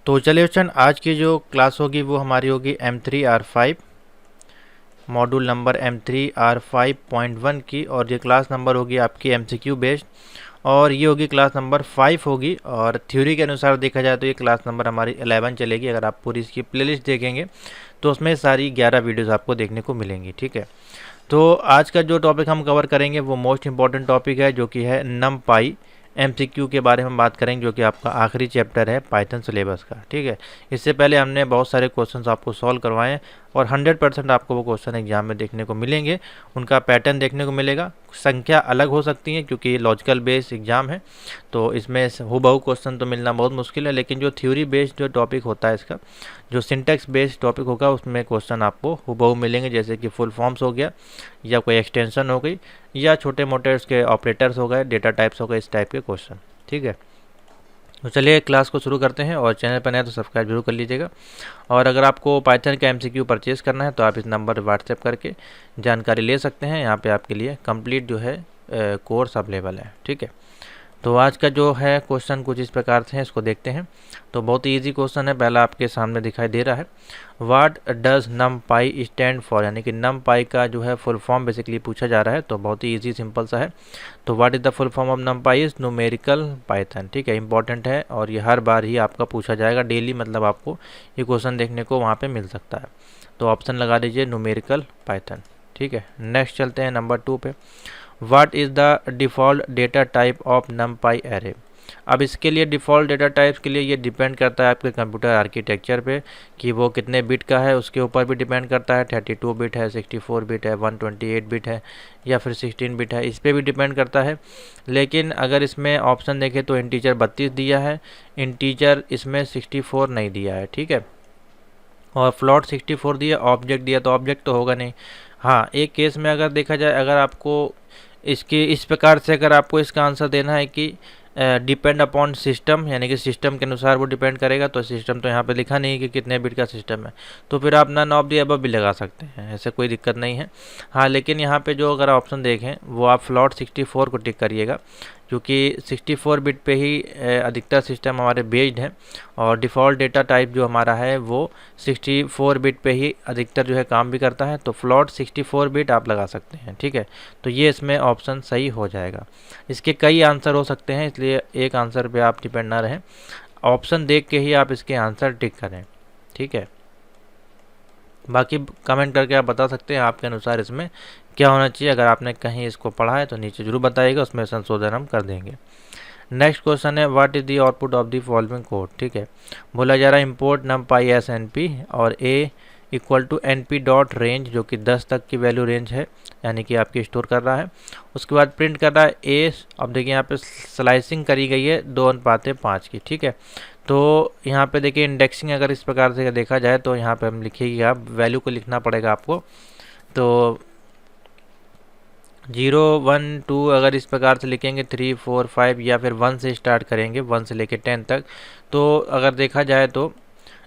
तो चलिए बच्चन, आज की जो क्लास होगी वो हमारी होगी M3R5 मॉड्यूल नंबर M3R5.1 की, और ये क्लास नंबर होगी आपकी MCQ बेस्ड, और ये होगी क्लास नंबर 5 होगी। और थ्योरी के अनुसार देखा जाए तो ये क्लास नंबर हमारी 11 चलेगी। अगर आप पूरी इसकी प्लेलिस्ट देखेंगे तो उसमें सारी 11 वीडियोस आपको देखने को मिलेंगी। ठीक है, तो आज का जो टॉपिक हम कवर करेंगे वो मोस्ट इंपॉर्टेंट टॉपिक है, जो कि है NumPy। MCQ के बारे में बात करेंगे, जो कि आपका आखिरी चैप्टर है पाइथन सिलेबस का। ठीक है, इससे पहले हमने बहुत सारे क्वेश्चंस आपको सॉल्व करवाए हैं, और 100% आपको वो क्वेश्चन एग्जाम में देखने को मिलेंगे। उनका पैटर्न देखने को मिलेगा, संख्या अलग हो सकती है क्योंकि ये लॉजिकल बेस्ड एग्जाम है, तो इसमें हूबहू क्वेश्चन तो मिलना बहुत मुश्किल है। लेकिन जो थ्योरी बेस्ड जो टॉपिक होता है इसका, जो सिंटेक्स बेस्ड टॉपिक होगा, उसमें क्वेश्चन आपको हूबहू मिलेंगे, जैसे कि फुल फॉर्म्स हो गया, या कोई एक्सटेंशन हो गई, या छोटे मोटे उसके ऑपरेटर्स हो गए, डेटा टाइप्स हो गए, इस टाइप के क्वेश्चन। ठीक है, तो चलिए क्लास को शुरू करते हैं, और चैनल पर नए तो सब्सक्राइब जरूर कर लीजिएगा। और अगर आपको पाइथन का MCQ परचेज करना है तो आप इस नंबर पर व्हाट्सएप करके जानकारी ले सकते हैं। यहाँ पे आपके लिए कंप्लीट जो है कोर्स अवेलेबल है। ठीक है, तो आज का जो है क्वेश्चन कुछ इस प्रकार से है, इसको देखते हैं। तो बहुत ही ईजी क्वेश्चन है, पहला आपके सामने दिखाई दे रहा है, what does NumPy stand for, यानी कि NumPy का जो है फुल फॉर्म बेसिकली पूछा जा रहा है। तो बहुत ही ईजी सिंपल सा है। तो what is the full form of NumPy is numerical Python. ठीक है, इंपॉर्टेंट है, और ये हर बार ही आपका पूछा जाएगा डेली, मतलब आपको ये क्वेश्चन देखने को वहाँ पर मिल सकता है। तो ऑप्शन लगा दीजिए न्यूमेरिकल पाइथन। ठीक है, नेक्स्ट चलते हैं नंबर 2 पे। What is the default data type of NumPy array. अब इसके लिए डिफ़ॉल्ट डेटा टाइप्स के लिए ये डिपेंड करता है आपके कंप्यूटर आर्किटेक्चर पे, कि वो कितने बिट का है, उसके ऊपर भी डिपेंड करता है। 32 बिट है, 64 बिट है, 128 बिट है, या फिर 16 बिट है, इस पर भी डिपेंड करता है। लेकिन अगर इसमें ऑप्शन देखें तो इंटीजर 32 दिया है, इंटीजर इसमें 64 नहीं दिया है। ठीक है, और फ्लोट 64 दिया, ऑब्जेक्ट दिया, तो ऑब्जेक्ट तो होगा नहीं। हाँ, एक केस में अगर देखा जाए, अगर आपको इसके इस प्रकार से अगर आपको इसका आंसर देना है कि डिपेंड अपॉन सिस्टम, यानी कि सिस्टम के अनुसार वो डिपेंड करेगा, तो सिस्टम तो यहाँ पे लिखा नहीं है कि कितने बिट का सिस्टम है, तो फिर आप नन ऑफ द अबव भी लगा सकते हैं, ऐसे कोई दिक्कत नहीं है। हाँ, लेकिन यहाँ पे जो अगर ऑप्शन देखें वो आप फ्लोट 64 को टिक करिएगा, क्योंकि 64 बिट पे ही अधिकतर सिस्टम हमारे बेस्ड हैं, और डिफ़ॉल्ट डेटा टाइप जो हमारा है वो 64 बिट पे ही अधिकतर जो है काम भी करता है, तो फ्लोट 64 बिट आप लगा सकते हैं। ठीक है, तो ये इसमें ऑप्शन सही हो जाएगा। इसके कई आंसर हो सकते हैं, इसलिए एक आंसर पे आप डिपेंड ना रहें, ऑप्शन देख के ही आप इसके आंसर टिक करें। ठीक है, बाकी कमेंट करके आप बता सकते हैं आपके अनुसार इसमें क्या होना चाहिए। अगर आपने कहीं इसको पढ़ा है तो नीचे जरूर बताइएगा, उसमें संशोधन हम कर देंगे। नेक्स्ट क्वेश्चन है, what is the output of the following code. ठीक है, बोला जा रहा है इम्पोर्ट NumPy एस NP और a equal to NP dot range, जो कि 10 तक की वैल्यू रेंज है, यानी कि आपकी स्टोर कर रहा है। उसके बाद प्रिंट कर रहा है a। अब देखिए यहाँ पे स्लाइसिंग करी गई है 2:5 की। ठीक है, तो यहाँ पे देखिए इंडेक्सिंग अगर इस प्रकार से देखा जाए तो यहाँ पे हम लिखिएगा, आप वैल्यू को लिखना पड़ेगा आपको। तो 0 1 2 अगर इस प्रकार से लिखेंगे, 3 4 5, या फिर 1 से स्टार्ट करेंगे, 1 से लेके 10 तक। तो अगर देखा जाए तो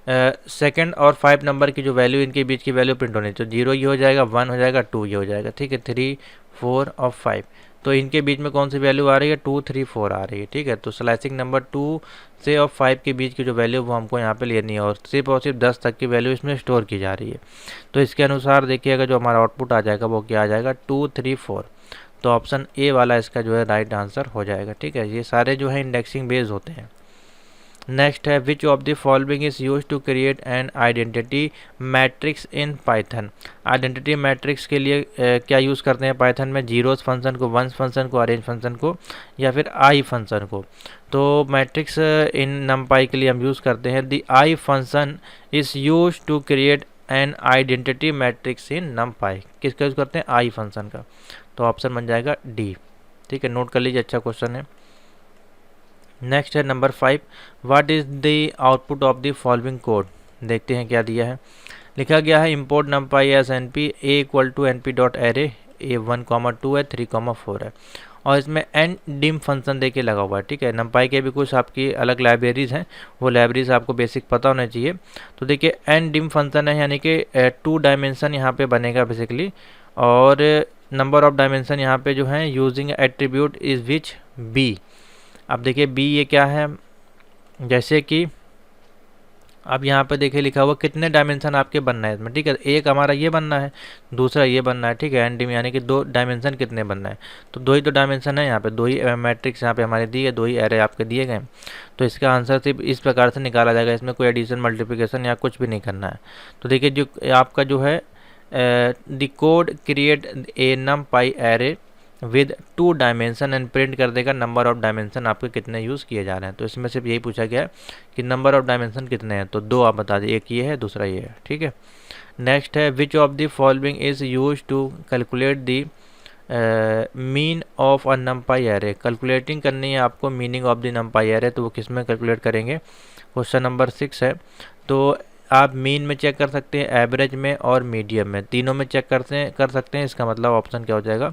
सेकंड और 5 नंबर की जो वैल्यू, इनके बीच की वैल्यू प्रिंट होनी चाहिए। तो 0 ये हो जाएगा, 1 हो जाएगा, 2 ये हो जाएगा। ठीक है, 3 4 और 5, तो इनके बीच में कौन सी वैल्यू आ रही है, 2 3 4 आ रही है। ठीक है, तो स्लाइसिंग नंबर 2 से और 5 के बीच की जो वैल्यू वो हमको यहाँ पे लेनी है, और सिर्फ 10 तक की वैल्यू इसमें स्टोर की जा रही है। तो इसके अनुसार देखिएगा जो हमारा आउटपुट आ जाएगा वो क्या आ जाएगा, 2 3 4। तो ऑप्शन ए वाला इसका जो है राइट आंसर हो जाएगा। ठीक है, ये सारे जो है इंडेक्सिंग बेस्ड होते हैं। नेक्स्ट है, which of the following is use to create an identity matrix in Python. Identity matrix के लिए क्या यूज़ करते हैं पाइथन में, जीरोस फंक्शन को, वंस फंक्शन को, अरेंज फंक्शन को, या फिर आई फंक्शन को। तो मैट्रिक्स इन NumPy के लिए हम यूज़ करते हैं the eye function is use to create an identity matrix in NumPy। किसका यूज़ करते हैं, आई फंक्शन का। तो ऑप्शन बन जाएगा डी। ठीक है, नोट कर लीजिए, अच्छा क्वेश्चन है। नेक्स्ट है number 5, what is the output of the following code. देखते हैं क्या दिया है। लिखा गया है import NumPy as NP a equal to NP dot array, a 1,2 है, 3,4 है, और इसमें एन डिम फंक्शन देके लगा हुआ है। ठीक है, NumPy के भी कुछ आपकी अलग लाइब्रेरीज हैं, वो लाइब्रेरीज आपको बेसिक पता होना चाहिए। तो देखिए एन डिम फंक्शन है, यानी कि 2 डायमेंशन यहाँ पे बनेगा बेसिकली, और नंबर ऑफ डायमेंशन यहाँ पे जो है using attribute is which B. अब देखिए बी ये क्या है, जैसे कि अब यहाँ पे देखिए लिखा हुआ कितने डायमेंशन आपके बनना है इसमें, ठीक है। एक हमारा ये बनना है, दूसरा ये बनना है, ठीक है। एंड में यानी कि दो डायमेंशन कितने बनना है, तो दो ही तो डायमेंशन है यहाँ पे, दो ही मैट्रिक्स यहाँ पे हमारे दिए, दो ही एरे आपके दिए गए। तो इसका आंसर सिर्फ इस प्रकार से निकाला जाएगा, इसमें कोई एडिशन मल्टीप्लिकेशन या कुछ भी नहीं करना है। तो देखिए जो आपका जो है the code create a NumPy array with 2 dimension and print कर देगा नंबर ऑफ डायमेंशन आपके कितने यूज़ किए जा रहे हैं। तो इसमें सिर्फ यही पूछा गया है कि नंबर ऑफ डायमेंशन कितने हैं, तो 2 आप बता दिए, एक ये है दूसरा ये है, ठीक है। नेक्स्ट है which of the following is use to calculate the mean of a NumPy array. Calculating करनी है आपको meaning of the NumPy array, तो वो किस में कैलकुलेट करेंगे। क्वेश्चन नंबर 6 है, तो आप मीन में चेक कर सकते हैं, एवरेज में और मीडियम में, तीनों में चेक कर सकते हैं। इसका मतलब ऑप्शन क्या हो जाएगा,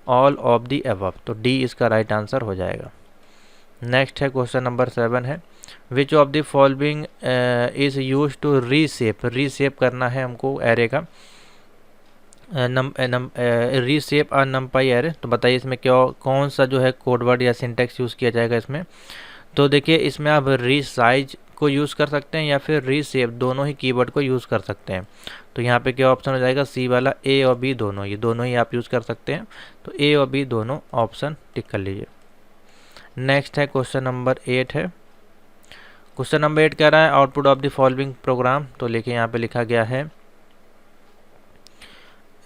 ऑल ऑफ दी अबव, तो डी इसका राइट आंसर हो जाएगा। नेक्स्ट है क्वेश्चन नंबर 7 है, which of the following is use to reshape करना है हमको एरे का, रीसेप अ नमपाई एरे। तो बताइए इसमें क्या कौन सा जो है कोडवर्ड या सिंटेक्स यूज़ किया जाएगा इसमें। तो देखिए इसमें आप रीसाइज को यूज़ कर सकते हैं या फिर रीसेप, दोनों ही कीवर्ड को यूज़ कर सकते हैं। तो यहाँ पे क्या ऑप्शन हो जाएगा, सी वाला, ए और बी दोनों, ये दोनों ही आप यूज़ कर सकते हैं। तो ए और बी दोनों ऑप्शन टिक कर लीजिए। नेक्स्ट है क्वेश्चन नंबर 8 है, क्वेश्चन नंबर 8 कह रहा है output of the following programme. तो देखिए यहाँ पे लिखा गया है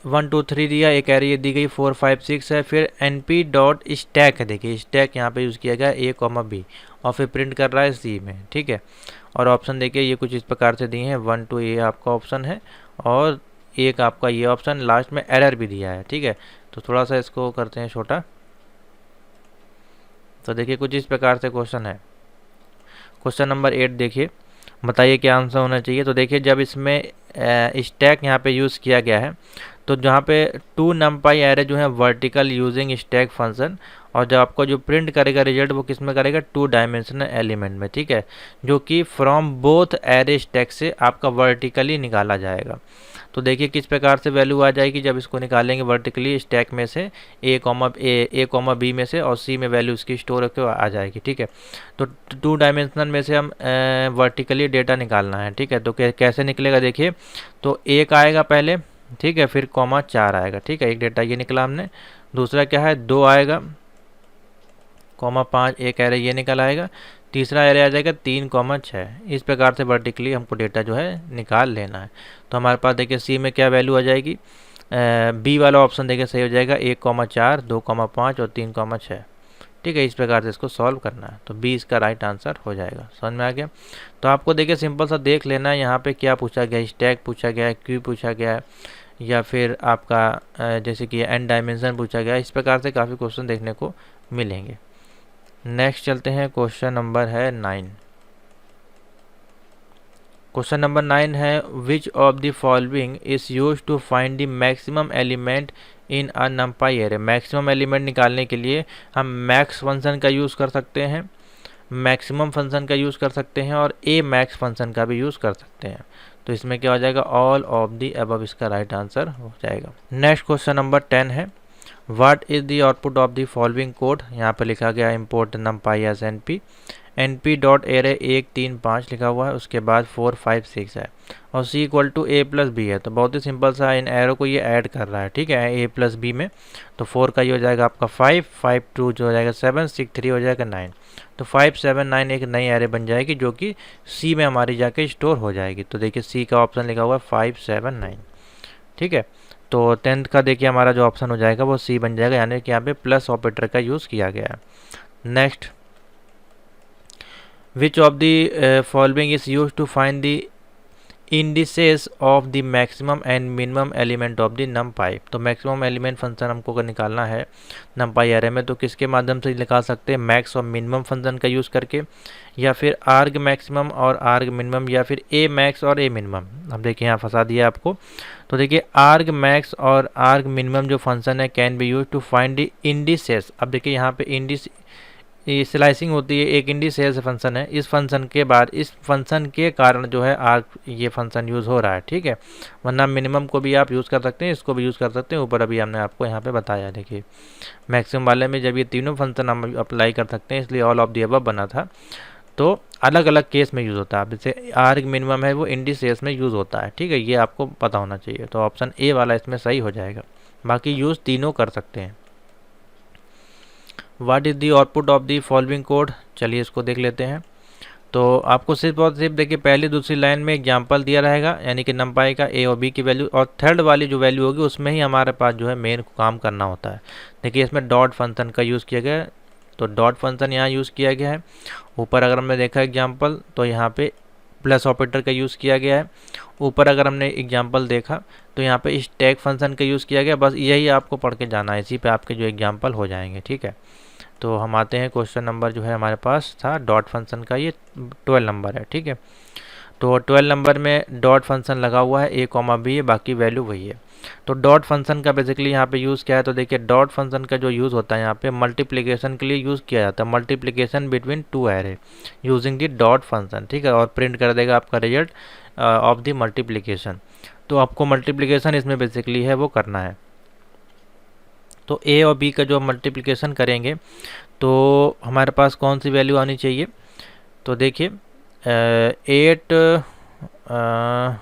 1 2 3 दिया, एक एरे दी गई 4 5 6 है, फिर np डॉट स्टैक है, देखिए स्टैक यहाँ पे यूज़ किया गया ए कॉमा बी, और फिर प्रिंट कर रहा है सी में, ठीक है। और ऑप्शन देखिए ये कुछ इस प्रकार से दिए हैं, 1 2 ये आपका ऑप्शन है और एक आपका ये ऑप्शन, लास्ट में एरर भी दिया है, ठीक है। तो थोड़ा सा इसको करते हैं छोटा। तो देखिए कुछ इस प्रकार से क्वेश्चन है। क्वेश्चन नंबर 8 देखिए, बताइए क्या आंसर होना चाहिए। तो देखिए जब इसमें स्टैक यहाँ पे यूज़ किया गया है, तो जहाँ पे 2 नमपाई एरे जो है वर्टिकल यूजिंग स्टैक फंक्शन, और जब आपको जो प्रिंट करेगा रिजल्ट वो किस में करेगा, 2 डायमेंशनल एलिमेंट में, ठीक है, जो कि फ्रॉम बोथ एरे स्टैक से आपका वर्टिकली निकाला जाएगा। तो देखिए किस प्रकार से वैल्यू आ जाएगी जब इसको निकालेंगे वर्टिकली स्टैक में से, ए कॉमा बी में से, और सी में वैल्यू इसकी स्टोर होकर आ जाएगी, ठीक है। तो 2 डायमेंशनल में से हम वर्टिकली डेटा निकालना है, ठीक है। तो कैसे निकलेगा देखिए, तो एक आएगा पहले, ठीक है, फिर कॉमा 4 आएगा, ठीक है, एक डेटा ये निकला हमने। दूसरा क्या है, 2 आएगा, कॉमा 5, एक एरे ये निकल आएगा। तीसरा एरे आ जाएगा 3 कॉमा 6। इस प्रकार से वर्टिकली हमको डेटा जो है निकाल लेना है। तो हमारे पास देखिए सी में क्या वैल्यू आ जाएगी, बी वाला ऑप्शन देखिए सही हो जाएगा, 1 कॉमा 4, 2 कॉमा 5 और 3 कॉमा 6, ठीक है। इस प्रकार से इसको सॉल्व करना है, तो बी इसका राइट आंसर हो जाएगा। समझ में आ गया। तो आपको देखिए सिंपल सा देख लेना है यहाँ पे क्या पूछा गया, स्टैक पूछा गया है, क्यू पूछा गया है, या फिर आपका जैसे कि एन डायमेंशन पूछा गया है। इस प्रकार से काफ़ी क्वेश्चन देखने को मिलेंगे। नेक्स्ट चलते हैं, क्वेश्चन नंबर है 9। क्वेश्चन नंबर 9 है, which of the following is use to find the maximum element in a NumPy array. Maximum element निकालने के लिए हम मैक्स फंक्शन का यूज़ कर सकते हैं, मैक्सिमम फंक्शन का यूज़ कर सकते हैं, और ए मैक्स फंक्शन का भी यूज़ कर सकते हैं। तो इसमें क्या हो जाएगा, ऑल ऑफ दी अबव इसका राइट आंसर हो जाएगा। नेक्स्ट क्वेश्चन नंबर 10 है, what is the output of the following code. यहाँ पे लिखा गया import NumPy as np dot array 1 3 5 लिखा हुआ है, उसके बाद 4 5 6 है, और c equal to a plus B है। तो बहुत ही सिंपल सा इन एरो को ये ऐड कर रहा है, ठीक है, a प्लस बी में। तो 4 का ये हो जाएगा आपका 5 5 2 जो हो जाएगा 7 6 3 हो जाएगा 9। तो 5 7 9 एक नई एरे बन जाएगी जो कि c में हमारी जाके स्टोर हो जाएगी। तो देखिए c का ऑप्शन लिखा हुआ है 5 7 9, ठीक है। तो 10th का देखिए हमारा जो ऑप्शन हो जाएगा वो सी बन जाएगा, यानी कि यहाँ पे प्लस ऑपरेटर का यूज़ किया गया है। Next, which of the following is use to find the indices of the maximum and minimum element of the NumPy. तो मैक्सिमम एलिमेंट फंक्शन हमको अगर निकालना है नमपाई एरे में, तो किसके माध्यम से निकाल सकते हैं, मैक्स और मिनिमम फंक्शन का यूज़ करके, या फिर आर्ग मैक्सिमम और आर्ग मिनिमम, या फिर ए मैक्स और ए मिनिमम। अब देखिए यहाँ फंसा दिया आपको। तो देखिए आर्ग मैक्स और आर्ग मिनिमम जो फंक्शन है can be use to find the indices. अब देखिए यहाँ पे इंडिस ये स्लाइसिंग होती है, एक इंडिसेस फंक्शन है, इस फंक्शन के बाद इस फंक्शन के कारण जो है आर्ग ये फंक्शन यूज़ हो रहा है, ठीक है। वरना मिनिमम को भी आप यूज़ कर सकते हैं, इसको भी यूज़ कर सकते हैं, ऊपर अभी हमने आपको यहाँ पे बताया। देखिए मैक्सिमम वाले में जब ये तीनों फंक्शन हम अप्लाई कर सकते हैं, इसलिए ऑल ऑफ द अबव बना था। तो अलग अलग केस में यूज़ होता है। अब जैसे आर मिनिमम है वो इंडिसेस में यूज़ होता है, ठीक है, ये आपको पता होना चाहिए। तो ऑप्शन ए वाला इसमें सही हो जाएगा, बाकी यूज़ तीनों कर सकते हैं। What is the output of the following code, चलिए इसको देख लेते हैं। तो आपको सिर्फ और सिर्फ देखिए पहली दूसरी लाइन में एग्जाम्पल दिया रहेगा, यानी कि नंपाई का ए और बी की वैल्यू, और थर्ड वाली जो वैल्यू होगी उसमें ही हमारे पास जो है मेन काम करना होता है। देखिए इसमें डॉट फंक्शन का यूज़ किया गया है, तो डॉट फंक्शन यहाँ यूज़ किया गया है। ऊपर अगर हमने देखा एग्जाम्पल तो यहाँ पे प्लस ऑपरेटर का यूज़ किया गया है। ऊपर अगर हमने एग्जाम्पल देखा तो यहाँ पे स्टैक फंक्शन का यूज़ किया गया। बस यही आपको पढ़ के जाना है, इसी पे आपके जो एग्जाम्पल हो जाएंगे, ठीक है। तो हम आते हैं क्वेश्चन नंबर जो है हमारे पास था डॉट फंक्शन का, ये 12 नंबर है, ठीक है। तो 12 नंबर में डॉट फंक्शन लगा हुआ है, ए कॉमा बी है, बाकी वैल्यू वही है। तो डॉट फंक्शन का बेसिकली यहाँ पे यूज़ क्या है, तो देखिए डॉट फंक्शन का जो यूज़ होता है यहाँ पे मल्टीप्लिकेशन के लिए यूज़ किया जाता है, multiplication between two array using the dot function, ठीक है, और प्रिंट कर देगा आपका रिजल्ट ऑफ द मल्टीप्लिकेशन। तो आपको मल्टीप्लिकेशन इसमें बेसिकली है वो करना है। तो ए और बी का जो मल्टीप्लिकेशन करेंगे तो हमारे पास कौन सी वैल्यू आनी चाहिए, तो देखिए 8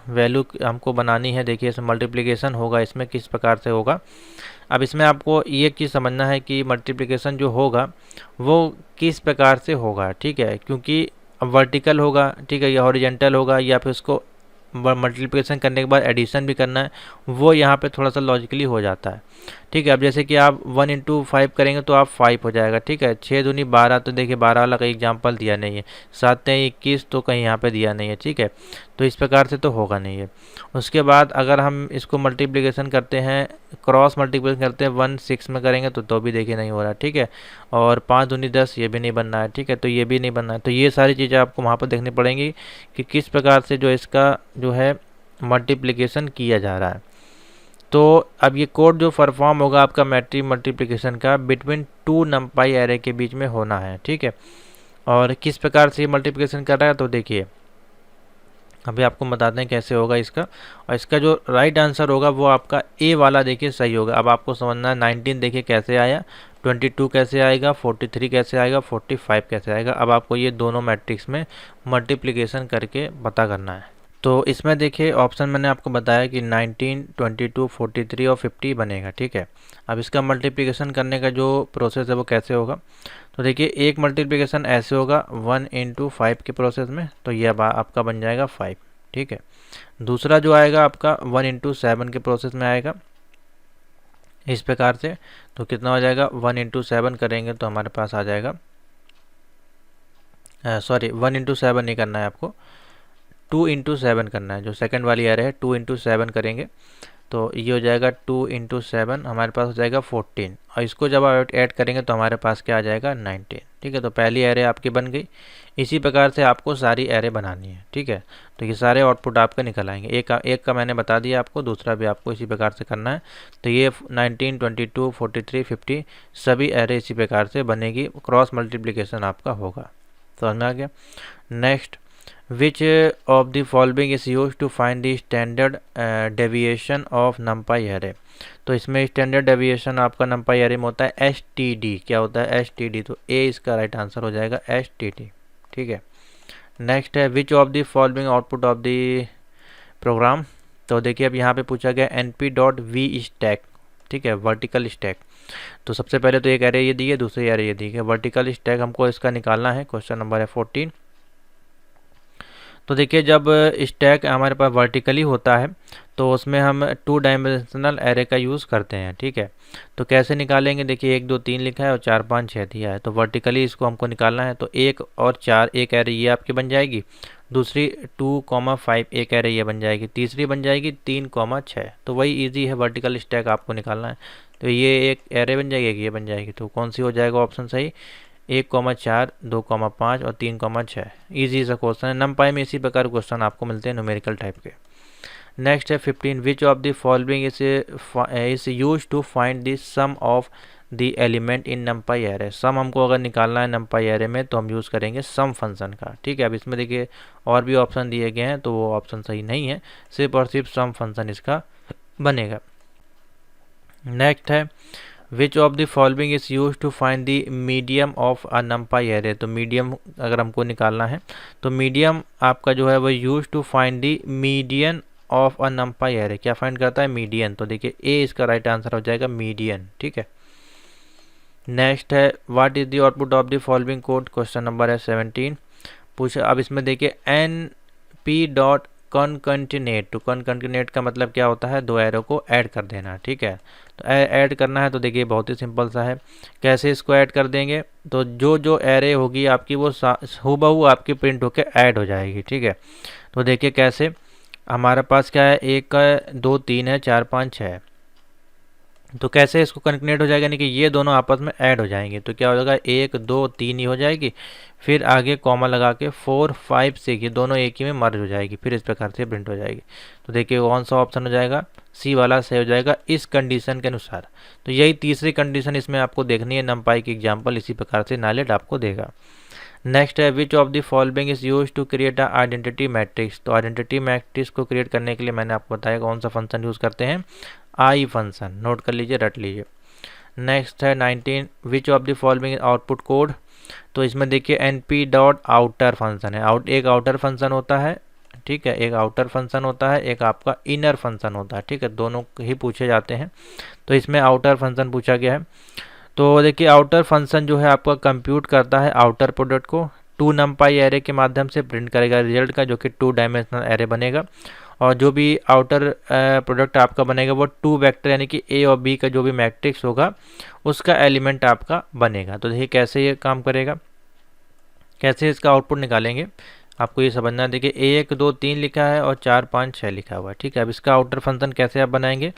वैल्यू हमको बनानी है। देखिए इसमें मल्टीप्लिकेशन होगा, इसमें किस प्रकार से होगा। अब इसमें आपको ये चीज़ समझना है कि मल्टीप्लिकेशन जो होगा वो किस प्रकार से होगा, ठीक है, क्योंकि वर्टिकल होगा, ठीक है, या हॉरिजेंटल होगा, या फिर उसको मल्टीप्लिकेशन करने के बाद एडिशन भी करना है, वो यहाँ पे थोड़ा सा लॉजिकली हो जाता है, ठीक है। अब जैसे कि आप 1 इंटू 5 करेंगे तो आप 5 हो जाएगा, ठीक है। 6 दूनी 12, तो देखिए 12 वाला कहीं एग्जाम्पल दिया नहीं है। 7 21 तो कहीं यहाँ पे दिया नहीं है, ठीक है। तो इस प्रकार से तो होगा नहीं है। उसके बाद अगर हम इसको मल्टीप्लिकेशन करते हैं, क्रॉस मल्टीप्लिकेशन करते हैं 1 6 में करेंगे तो भी देखिए नहीं हो रहा, ठीक है। और 5 दूनी 10, ये भी नहीं बनना है, ठीक है, तो ये भी नहीं बनना है। तो ये सारी चीज़ें आपको वहाँ पर देखनी पड़ेंगी कि किस प्रकार से जो इसका जो है मल्टीप्लिकेशन किया जा रहा है। तो अब ये कोड जो परफॉर्म होगा आपका मैट्रिक मल्टीप्लिकेशन का बिटवीन टू नंपाई एरे के बीच में होना है, ठीक है। और किस प्रकार से ये मल्टीप्लिकेशन कर रहा है, तो देखिए अभी आपको बताते हैं कैसे होगा इसका। और इसका जो राइट आंसर होगा वो आपका ए वाला देखिए सही होगा। अब आपको समझना है 19 देखिए कैसे आया, 22 कैसे आएगा, 43 कैसे आएगा, 45 कैसे आएगा। अब आपको ये दोनों मैट्रिक्स में मल्टीप्लिकेशन करके पता करना है। तो इसमें देखिए ऑप्शन मैंने आपको बताया कि 19, 22, 43 और 50 बनेगा, ठीक है। अब इसका मल्टीप्लिकेशन करने का जो प्रोसेस है वो कैसे होगा, तो देखिए एक मल्टीप्लिकेशन ऐसे होगा 1 इंटू 5 के प्रोसेस में, तो ये अब आपका बन जाएगा 5, ठीक है। दूसरा जो आएगा आपका 1 इंटू 7 के प्रोसेस में आएगा इस प्रकार से, तो कितना हो जाएगा 1 इंटू 7 करेंगे तो हमारे पास आ जाएगा, सॉरी 1 इंटू 7 नहीं करना है आपको, 2 इंटू 7 करना है। जो सेकंड वाली एरे है 2 इंटू 7 करेंगे तो ये हो जाएगा 2 इंटू 7, हमारे पास हो जाएगा 14, और इसको जब आप ऐड करेंगे तो हमारे पास क्या आ जाएगा 19, ठीक है। तो पहली एरे आपकी बन गई। इसी प्रकार से आपको सारी एरे बनानी है, ठीक है। तो ये सारे आउटपुट आपके निकल आएंगे। एक का मैंने बता दिया आपको, दूसरा भी आपको इसी प्रकार से करना है। तो ये 19, 22, 43, 50 सभी एरे इसी प्रकार से बनेगी, क्रॉस मल्टीप्लिकेशन आपका होगा। समझ में आ गया। Next, which of the following is used to find the standard deviation of numpy array। तो इसमें स्टैंडर्ड डेविएशन आपका numpy array में होता है std। क्या होता है std, तो ए इसका राइट आंसर हो जाएगा std, ठीक है। नेक्स्ट है which of the following output of the program। तो देखिए अब यहाँ पे पूछा गया np.v stack, ठीक है, वर्टिकल स्टैक। तो सबसे पहले तो एक एरे ये दी है, दूसरी एरे ये दी है। वर्टिकल स्टैक हमको इसका निकालना है, क्वेश्चन नंबर है 14। तो देखिए जब स्टैक हमारे पास वर्टिकली होता है तो उसमें हम 2 डायमेंशनल एरे का यूज़ करते हैं, ठीक है। तो कैसे निकालेंगे, देखिए 1 2 3 लिखा है और 4 5 6 दिया है, तो वर्टिकली इसको हमको निकालना है। तो 1 और 4 एक एरे ये आपकी बन जाएगी, दूसरी 2,5 एक एरे ये बन जाएगी, तीसरी बन जाएगी 3,6। तो वही इजी है, वर्टिकल स्टैक आपको निकालना है। तो ये एक एरे बन जाएगी, ये बन जाएगी, तो कौन सी हो जाएगा ऑप्शन सही, 1,4, 2,5 और 3,6। ईजी सा क्वेश्चन है। नंपाई में इसी प्रकार क्वेश्चन आपको मिलते हैं न्यूमेरिकल टाइप के। नेक्स्ट है 15, which of the following is use to find the sum of the element in NumPy array. Sum हमको अगर निकालना है नंपाई एरे में तो हम यूज़ करेंगे सम फंक्शन का, ठीक है। अब इसमें देखिए और भी ऑप्शन दिए गए हैं तो वो ऑप्शन सही नहीं है, सिर्फ और सिर्फ सम फंक्शन इसका बनेगा। नेक्स्ट है which of the following is use to find the medium of a NumPy array. तो मीडियम अगर हमको निकालना है तो मीडियम आपका जो है वो use to find the median of a NumPy array. क्या फाइंड करता है? मीडियन। तो देखिए ए इसका राइट आंसर हो जाएगा मीडियन। ठीक है, नेक्स्ट है what is the output of the following code. Question number है 17 पूछा। अब इसमें देखिए एन पी डॉट कॉनकैटिनेट। तो कॉनकैटिनेट का मतलब क्या होता है? दो एरो को ऐड कर देना। ठीक है, तो ऐड करना है तो देखिए बहुत ही सिंपल सा है। कैसे इसको ऐड कर देंगे? तो जो जो एरे होगी आपकी वो हूबहू आपकी प्रिंट होकर ऐड हो जाएगी। ठीक है, तो देखिए कैसे। हमारे पास क्या है? 1 2 3 है, 4 5 6। तो कैसे इसको कनेक्ट हो जाएगा? यानी कि ये दोनों आपस में ऐड हो जाएंगे। तो क्या हो जाएगा? 1 2 3 ही हो जाएगी, फिर आगे कॉमा लगा के 4 5 6 ये दोनों एक ही में मर्ज हो जाएगी, फिर इस प्रकार से प्रिंट हो जाएगी। तो देखिए कौन सा ऑप्शन हो जाएगा? सी वाला सही हो जाएगा इस कंडीशन के अनुसार। तो यही तीसरी कंडीशन इसमें आपको देखनी है। नंपाई की एग्जाम्पल इसी प्रकार से नाइलेट आपको देगा। नेक्स्ट है which of the following is use to create a identity matrix. तो आइडेंटिटी मैट्रिक्स को क्रिएट करने के लिए मैंने आपको बताया कौन सा फंक्शन यूज़ करते हैं? I function. नोट कर लीजिए, रट लीजिए। नेक्स्ट है 19 which of the following output code. तो इसमें देखिए N P dot outer function है। एक आउटर फंक्शन होता है, ठीक है, एक आउटर फंक्शन होता है, एक आपका इनर फंक्शन होता है। ठीक है, दोनों ही पूछे जाते हैं। तो इसमें आउटर फंक्शन पूछा गया है। तो देखिए आउटर फंक्शन जो है आपका कंप्यूट करता है आउटर प्रोडक्ट को टू नंपाई एरे के माध्यम से प्रिंट करेगा रिजल्ट का, जो कि 2 डायमेंशनल एरे बनेगा। और जो भी आउटर प्रोडक्ट आपका बनेगा वो 2 वेक्टर यानी कि ए और बी का जो भी मैट्रिक्स होगा उसका एलिमेंट आपका बनेगा। तो देखिए कैसे ये काम करेगा, कैसे इसका आउटपुट निकालेंगे आपको ये समझना। देखिए 1 2 3 लिखा है और 4 5 6 लिखा हुआ है। ठीक है, अब इसका आउटर फंक्शन कैसे आप बनाएंगे?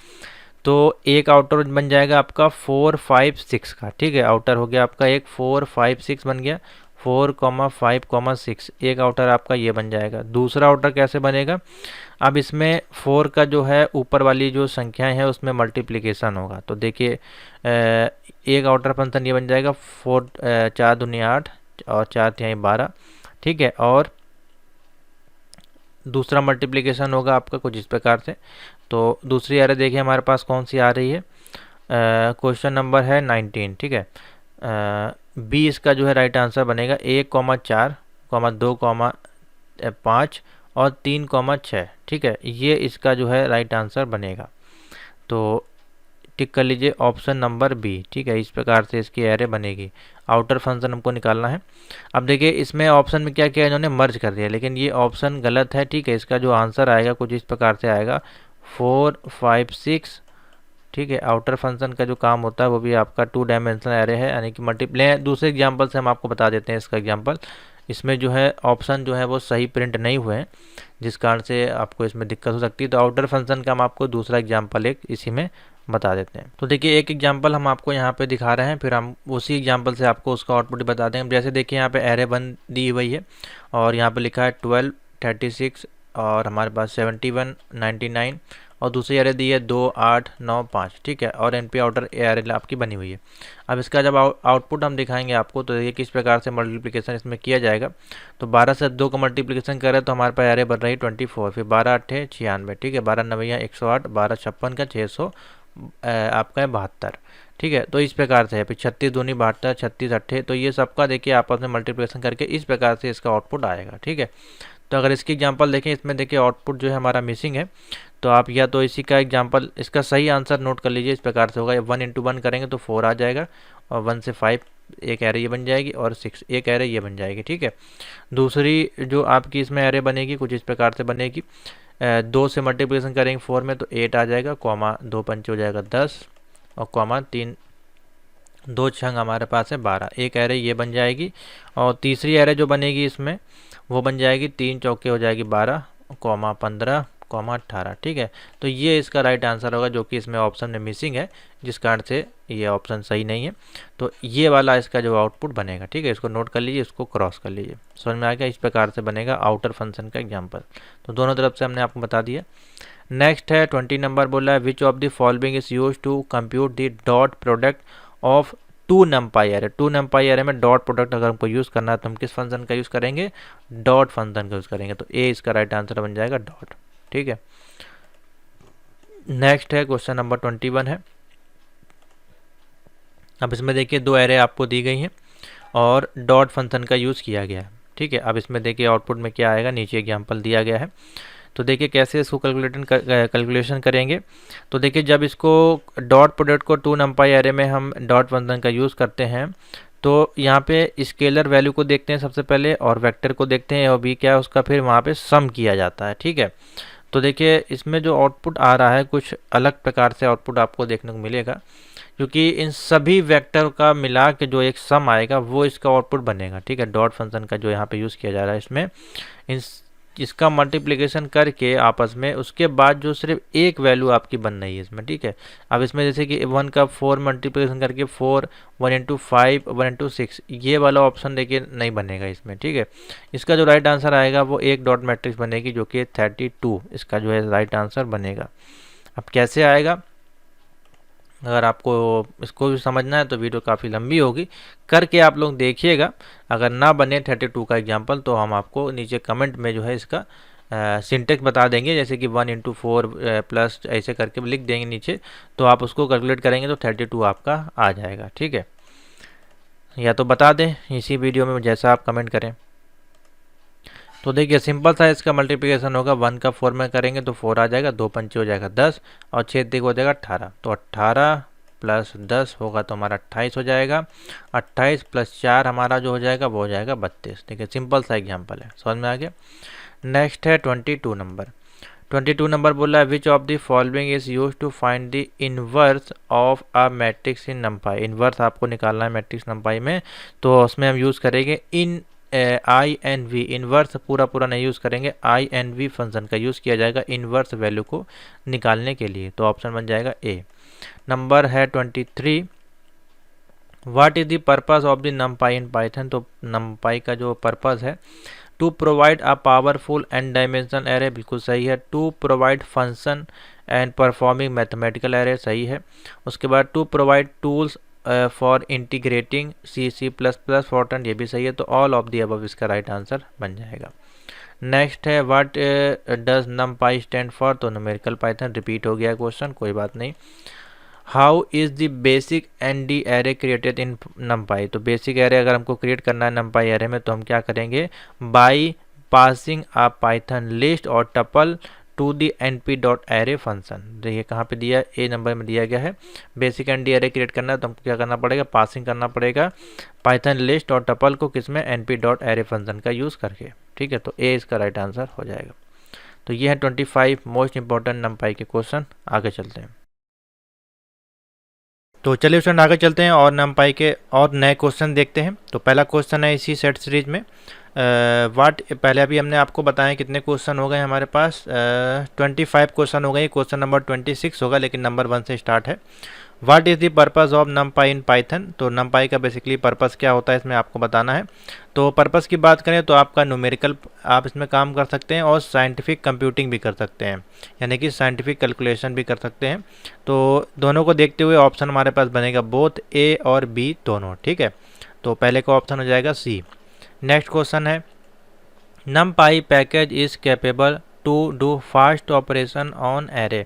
तो एक आउटर बन जाएगा आपका 4 5 6 का। ठीक है, आउटर हो गया आपका एक 4 5 6 बन गया, 4 5 6 एक आउटर आपका ये बन जाएगा। दूसरा आउटर कैसे बनेगा? अब इसमें 4 का जो है ऊपर वाली जो संख्याएं हैं उसमें मल्टीप्लिकेशन होगा। तो देखिए एक आउटर फंक्शन ये बन जाएगा 4 4 दूनी 8 और 4 तिहाई 12। ठीक है, और दूसरा मल्टीप्लिकेशन होगा आपका कुछ इस प्रकार से। तो दूसरी एरे देखिए हमारे पास कौन सी आ रही है। क्वेश्चन नंबर है 19। ठीक है, बी इसका जो है राइट आंसर बनेगा 1 4 2 5 और 3 6। ठीक है, ये इसका जो है राइट आंसर बनेगा। तो टिक कर लीजिए ऑप्शन नंबर बी। ठीक है, इस प्रकार से इसकी एरे बनेगी। आउटर फंक्शन हमको निकालना है। अब देखिए इसमें ऑप्शन में क्या किया इन्होंने? मर्ज कर दिया, लेकिन ये ऑप्शन गलत है। ठीक है, इसका जो आंसर आएगा कुछ इस प्रकार से आएगा 4 5 6। ठीक है, आउटर फंक्शन का जो काम होता है वो भी आपका 2 डायमेंशनल एरे है, यानी कि मल्टीप्ले। दूसरे एग्जाम्पल से हम आपको बता देते हैं इसका एग्जाम्पल। इसमें जो है ऑप्शन जो है वो सही प्रिंट नहीं हुए हैं, जिस कारण से आपको इसमें दिक्कत हो सकती है। तो आउटर फंक्शन का हम आपको दूसरा एग्जाम्पल एक इसी में बता देते हैं। तो देखिए एक एग्जाम्पल हम आपको यहाँ पे दिखा रहे हैं, फिर हम उसी एग्जाम्पल से आपको उसका आउटपुट बता देंगे। जैसे देखिए यहाँ पे एरे बन दी हुई है और यहाँ पे लिखा है 12 36 और हमारे पास 71 99 और दूसरी एरे दी है 2 8 9 5। ठीक है, और एनपी आउटर एरे आपकी बनी हुई है। अब इसका जब आउटपुट हम दिखाएंगे आपको तो ये किस प्रकार से मल्टीप्लिकेशन इसमें किया जाएगा। तो 12 से 2 का मल्टीप्लिकेशन करें तो हमारे पास एरे बन रही 24, फिर 12 8 96। ठीक है, 12 9 108, 12 56 का 600 आपका है 72। ठीक है, तो इस प्रकार से है। फिर 36 दूनी 72, 36 8। तो ये सबका देखिए आपस में मल्टीप्लिकेशन करके इस प्रकार से इसका आउटपुट आएगा। ठीक है, तो अगर इसकी एग्जांपल देखें, इसमें देखिए आउटपुट जो है हमारा मिसिंग है। तो आप या तो इसी का एग्जांपल, इसका सही आंसर नोट कर लीजिए। इस प्रकार से होगा 1 × 1 करेंगे तो 4 आ जाएगा, और 1 से 5 एक एरे ये बन जाएगी, और 6 एक एरे ये बन जाएगी। ठीक है, दूसरी जो आपकी इसमें एरे बनेगी कुछ इस प्रकार से बनेगी। 2 से मल्टीप्लिकेशन करेंगे 4 में तो 8 आ जाएगा, कॉमा 2 पंच हो जाएगा 10, और कॉमा 3 2 छंग हमारे पास है 12। एक एरे ये बन जाएगी, और तीसरी एरे जो बनेगी इसमें वो बन जाएगी 3 चौके हो जाएगी 12, कॉमा 15, कॉमा 18। ठीक है, तो ये इसका राइट आंसर होगा, जो कि इसमें ऑप्शन में मिसिंग है, जिस कारण से ये ऑप्शन सही नहीं है। तो ये वाला इसका जो आउटपुट बनेगा। ठीक है, इसको नोट कर लीजिए, इसको क्रॉस कर लीजिए। समझ में आ गया? इस प्रकार से बनेगा आउटर फंक्शन का एग्जाम्पल। तो दोनों तरफ से हमने आपको बता दिया। नेक्स्ट है 20 नंबर, बोला है which of the following is use to compute the dot product of 2 NumPy array. 2 NumPy array में डॉट प्रोडक्ट अगर हमको यूज़ करना है तो हम किस फंक्शन का यूज़ करेंगे? डॉट फंक्शन का यूज़ करेंगे। तो ए इसका राइट आंसर बन जाएगा डॉट। ठीक है, नेक्स्ट है क्वेश्चन नंबर 21 है। अब इसमें देखिए दो एरे आपको दी गई हैं और डॉट फंक्शन का यूज़ किया गया है। ठीक है, अब इसमें देखिए आउटपुट में क्या आएगा, नीचे एग्जाम्पल दिया गया है। तो देखिए कैसे इसको कैलकुलेशन करेंगे। तो देखिए जब इसको डॉट प्रोडक्ट को 2 नंपाई एरे में हम डॉट फंक्शन का यूज़ करते हैं तो यहाँ पे स्केलर वैल्यू को देखते हैं सबसे पहले और वेक्टर को देखते हैं और भी क्या है उसका फिर वहाँ पे सम किया जाता है। ठीक है, तो देखिए इसमें जो आउटपुट आ रहा है कुछ अलग प्रकार से आउटपुट आपको देखने को मिलेगा, क्योंकि इन सभी वेक्टर का मिला के जो एक सम आएगा वो इसका आउटपुट बनेगा। ठीक है, डॉट फंक्शन का जो यहाँ पे यूज़ किया जा रहा है इसमें इसका मल्टीप्लिकेशन करके आपस में उसके बाद जो सिर्फ एक वैल्यू आपकी बन रही है इसमें। ठीक है, अब इसमें जैसे कि 1 का 4 मल्टीप्लिकेशन करके 4 1 इंटू 5 1 इंटू 6 ये वाला ऑप्शन देखिए नहीं बनेगा इसमें। ठीक है, इसका जो राइट आंसर आएगा वो एक डॉट मैट्रिक्स बनेगी जो कि 32 इसका जो है राइट आंसर बनेगा। अब कैसे आएगा, अगर आपको इसको भी समझना है तो वीडियो काफ़ी लंबी होगी, करके आप लोग देखिएगा। अगर ना बने 32 का एग्जाम्पल तो हम आपको नीचे कमेंट में जो है इसका सिंटेक्स बता देंगे, जैसे कि 1 इंटू 4 प्लस ऐसे करके लिख देंगे नीचे, तो आप उसको कैलकुलेट करेंगे तो 32 आपका आ जाएगा। ठीक है, या तो बता दें इसी वीडियो में जैसा आप कमेंट करें। तो देखिए सिंपल सा इसका मल्टीप्लिकेशन होगा, 1 का 4 में करेंगे तो 4 आ जाएगा, 2 पंचे हो जाएगा 10 और 6 दिग हो जाएगा 18। तो 18 प्लस 10 होगा तो हमारा 28 हो जाएगा। 28 प्लस 4 हमारा जो हो जाएगा वो हो जाएगा 32। देखिए सिंपल सा एग्जाम्पल है, समझ में आ गया। नेक्स्ट है 22 नंबर। 22 नंबर बोला है which of the following is use to find the inverse of a matrix in NumPy. Inverse आपको निकालना है मैट्रिक्स नंपाई में, तो उसमें हम यूज़ करेंगे INV। इनवर्स पूरा नहीं यूज़ करेंगे, INV फंक्शन का यूज़ किया जाएगा इनवर्स वैल्यू को निकालने के लिए। तो ऑप्शन बन जाएगा ए। नंबर है 23, what is the purpose of the NumPy in Python. तो नमपाई का जो पर्पस है to provide a powerful and dimensional array, बिल्कुल सही है। To provide function and performing mathematical array, सही है। उसके बाद to provide tools for integrating C++ Fortran, ये भी सही है। तो ऑल ऑफ दी अबव इसका राइट आंसर बन जाएगा। नेक्स्ट है what does NumPy stand for. तो न्यूमेरिकल पाइथन, रिपीट हो गया क्वेश्चन, कोई बात नहीं। How is the basic ND array created in नमपाई। तो बेसिक एरे अगर हमको क्रिएट करना है नमपाई एरे में तो हम क्या करेंगे, by passing a Python list और tuple to the np.array function. देखिए कहाँ पे दिया है, ए नंबर में दिया गया है। बेसिक ND एरे क्रिएट करना है तो हमको क्या करना पड़ेगा, पासिंग करना पड़ेगा पाइथन लिस्ट और टपल को, किसमें, np.array फंक्शन का यूज़ करके। ठीक है, तो ए इसका राइट आंसर हो जाएगा। तो ये है 25 मोस्ट इंपॉर्टेंट नमपाई के क्वेश्चन। आगे चलते हैं। तो चलिए स्टूडेंट आगे चलते हैं और नमपाई के और नए क्वेश्चन देखते हैं। तो पहला क्वेश्चन है इसी सेट सीरीज में पहले अभी हमने आपको बताया कितने क्वेश्चन हो गए हमारे पास, 25 क्वेश्चन हो गए। क्वेश्चन नंबर 26 होगा लेकिन नंबर 1 से स्टार्ट है। What is the purpose of नमपाई in Python. तो नमपाई का बेसिकली पर्पस क्या होता है इसमें आपको बताना है। तो पर्पस की बात करें तो आपका न्यूमेरिकल आप इसमें काम कर सकते हैं और साइंटिफिक कंप्यूटिंग भी कर सकते हैं, यानी कि साइंटिफिक कैलकुलेशन भी कर सकते हैं। तो दोनों को देखते हुए ऑप्शन हमारे पास बनेगा बोथ ए और बी दोनों। ठीक है, तो पहले का ऑप्शन हो जाएगा सी। नेक्स्ट क्वेश्चन है NumPy package is capable to do fast operation on array,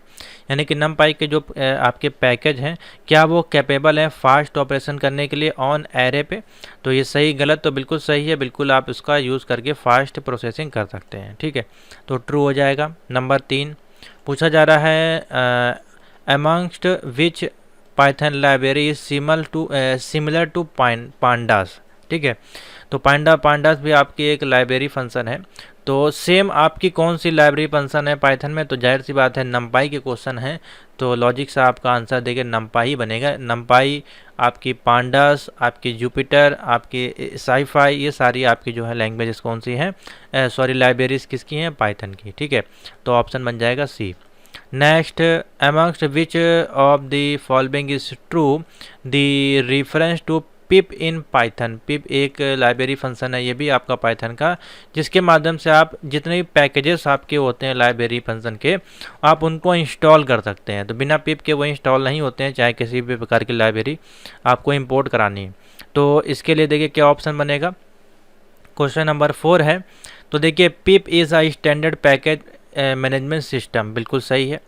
यानी कि नमपाई के जो आपके पैकेज हैं क्या वो कैपेबल हैं फास्ट ऑपरेशन करने के लिए ऑन एरे पे। तो ये सही गलत, तो बिल्कुल सही है, बिल्कुल आप इसका यूज़ करके फास्ट प्रोसेसिंग कर सकते हैं। ठीक है, तो ट्रू हो जाएगा। नंबर 3 पूछा जा रहा है amongst which Python library is similar to Pandas. ठीक है, तो पांडास भी आपकी एक लाइब्रेरी फंक्शन है। तो सेम आपकी कौन सी लाइब्रेरी फंक्शन है पाइथन में, तो जाहिर सी बात है नमपाई के क्वेश्चन है तो लॉजिक से आपका आंसर देखिए नमपाई बनेगा। नमपाई आपकी पांडास, आपकी जुपिटर, आपकी साईफाई, ये सारी आपकी जो है लैंग्वेजेस कौन सी हैं, सॉरी लाइब्रेरीज किसकी हैं, पाइथन की। ठीक है, तो ऑप्शन बन जाएगा C. Next amongst which of the following is true the reference to pip in Python. Pip एक लाइब्रेरी फंक्शन है, ये भी आपका पाइथन का, जिसके माध्यम से आप जितने भी पैकेजेस आपके होते हैं लाइब्रेरी फंक्शन के आप उनको इंस्टॉल कर सकते हैं। तो बिना पिप के वो इंस्टॉल नहीं होते हैं, चाहे किसी भी प्रकार की लाइब्रेरी आपको इंपोर्ट करानी है। तो इसके लिए देखिए क्या ऑप्शन बनेगा। क्वेश्चन नंबर 4 है, तो देखिए pip is a standard package management system, बिल्कुल सही है।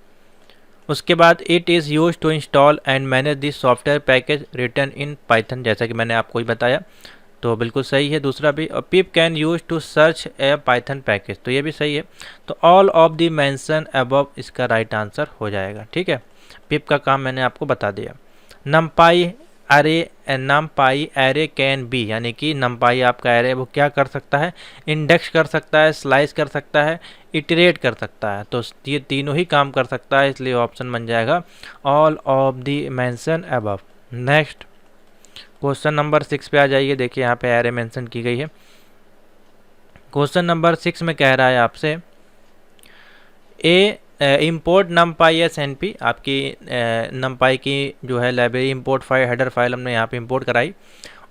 उसके बाद it is use to install and manage this software package written in Python, जैसा कि मैंने आपको ही बताया, तो बिल्कुल सही है। दूसरा भी, pip can use to search a Python package, तो ये भी सही है। तो all of the mention above इसका राइट आंसर हो जाएगा, ठीक है। पिप का काम मैंने आपको बता दिया। नमपाई एरे कैन बी, यानी कि नमपाई आपका एरे वो क्या कर सकता है, इंडेक्स कर सकता है, स्लाइस कर सकता है, इटरेट कर सकता है, तो ये तीनों ही काम कर सकता है, इसलिए ऑप्शन बन जाएगा all of the mention above. Next question number 6 पे आ जाइए। देखिए यहाँ पे एरे मेंशन की गई है। क्वेश्चन नंबर 6 में कह रहा है आपसे import NumPy as N P, आपकी नमपाई की जो है library import file header file हमने यहाँ पे इंपोर्ट कराई।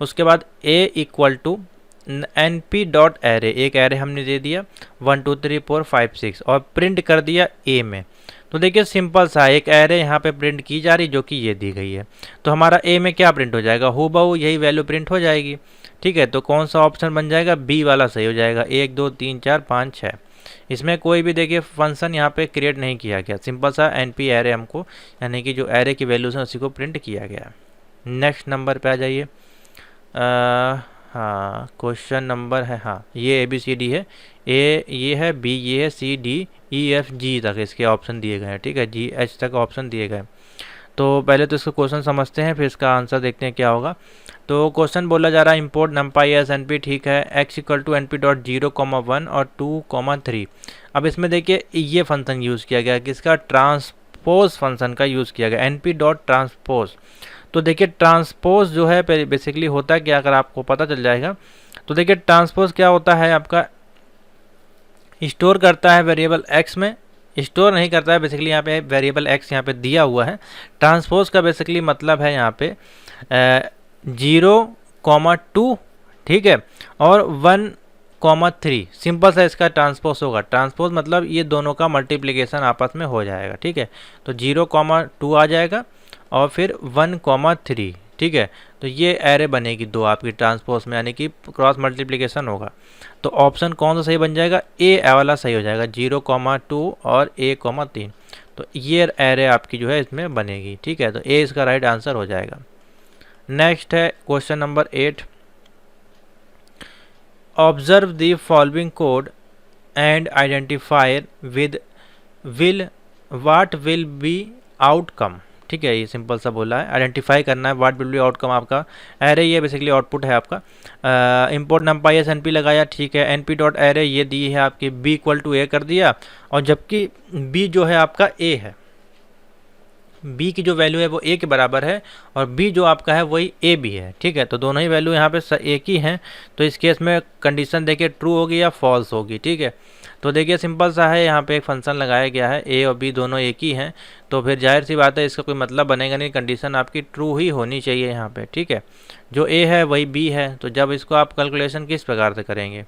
उसके बाद A equal to N P dot array, एक एरे हमने दे दिया 1 2 3 4 5 6 और प्रिंट कर दिया ए में। तो देखिए सिंपल सा एक एरे यहाँ पे प्रिंट की जा रही जो कि ये दी गई है, तो हमारा ए में क्या प्रिंट हो जाएगा, हूबहू यही वैल्यू प्रिंट हो जाएगी, ठीक है। तो कौन सा ऑप्शन बन जाएगा, बी वाला सही हो जाएगा। 1 2 3 4 5 6, इसमें कोई भी देखिए फंक्शन यहाँ पे क्रिएट नहीं किया गया, सिंपल सा एन पी एरे हमको, यानी कि जो एरे की वैल्यूज हैं उसी को प्रिंट किया गया। नेक्स्ट नंबर पे आ जाइए। हाँ क्वेश्चन नंबर है, हाँ ये ABCD है, ए ये है, बी ये है, C D E F G तक इसके ऑप्शन दिए गए हैं, ठीक है, GH तक ऑप्शन दिए गए। तो पहले तो इसको क्वेश्चन समझते हैं, फिर इसका आंसर देखते हैं क्या होगा। तो क्वेश्चन बोला जा रहा है import NumPy as N P, ठीक है, x इक्वल टू np.0, 1 और 2, 3। अब इसमें देखिए ये फंक्शन यूज़ किया गया, किसका, ट्रांसपोज फंक्शन का यूज़ किया गया, np.ट्रांसपोज। तो देखिए ट्रांसपोज जो है बेसिकली होता है क्या, अगर आपको पता चल जाएगा तो देखिए ट्रांसपोज क्या होता है आपका, स्टोर करता है वेरिएबल x में, स्टोर नहीं करता है, बेसिकली यहाँ पे वेरिएबल x यहाँ पे दिया हुआ है। ट्रांसपोज का बेसिकली मतलब है यहाँ पे 0, 2, ठीक है, और 1, 3, सिंपल सा इसका ट्रांसपोज होगा। ट्रांसपोज मतलब ये दोनों का मल्टीप्लिकेशन आपस में हो जाएगा, ठीक है। तो 0, 2 आ जाएगा और फिर 1, 3, ठीक है। तो ये एरे बनेगी दो आपकी ट्रांसपोज में, यानी कि क्रॉस मल्टीप्लिकेशन होगा। तो ऑप्शन कौन सा सही बन जाएगा, ए वाला सही हो जाएगा, 0, 2 और 1, 3। तो ये एरे आपकी जो है इसमें बनेगी, ठीक है। तो ए इसका राइट आंसर हो जाएगा। नेक्स्ट है question number 8, observe the following code and identifier with what will be outcome, ठीक है, ये सिंपल सा बोला है, आइडेंटिफाई करना है व्हाट विल बी आउटकम आपका। एरे ये बेसिकली आउटपुट है आपका। Import NumPy as N P लगाया, ठीक है, एन पी डॉट एरे ये दी है आपकी, बी इक्वल टू ए कर दिया, और जबकि बी जो है आपका ए है, बी की जो वैल्यू है वो ए के बराबर है और बी जो आपका है वही ए भी है, ठीक है। तो दोनों ही वैल्यू यहाँ पे एक ही हैं, तो इस केस में कंडीशन देखिए ट्रू होगी या फॉल्स होगी, ठीक है। तो देखिए सिंपल सा है, यहाँ पे एक फंक्शन लगाया गया है, ए और बी दोनों एक ही हैं, तो फिर जाहिर सी बात है इसका कोई मतलब बनेगा नहीं, कंडीशन आपकी ट्रू ही होनी चाहिए यहाँ पे, ठीक है। जो ए है वही बी है, तो जब इसको आप कैलकुलेशन किस प्रकार से करेंगे,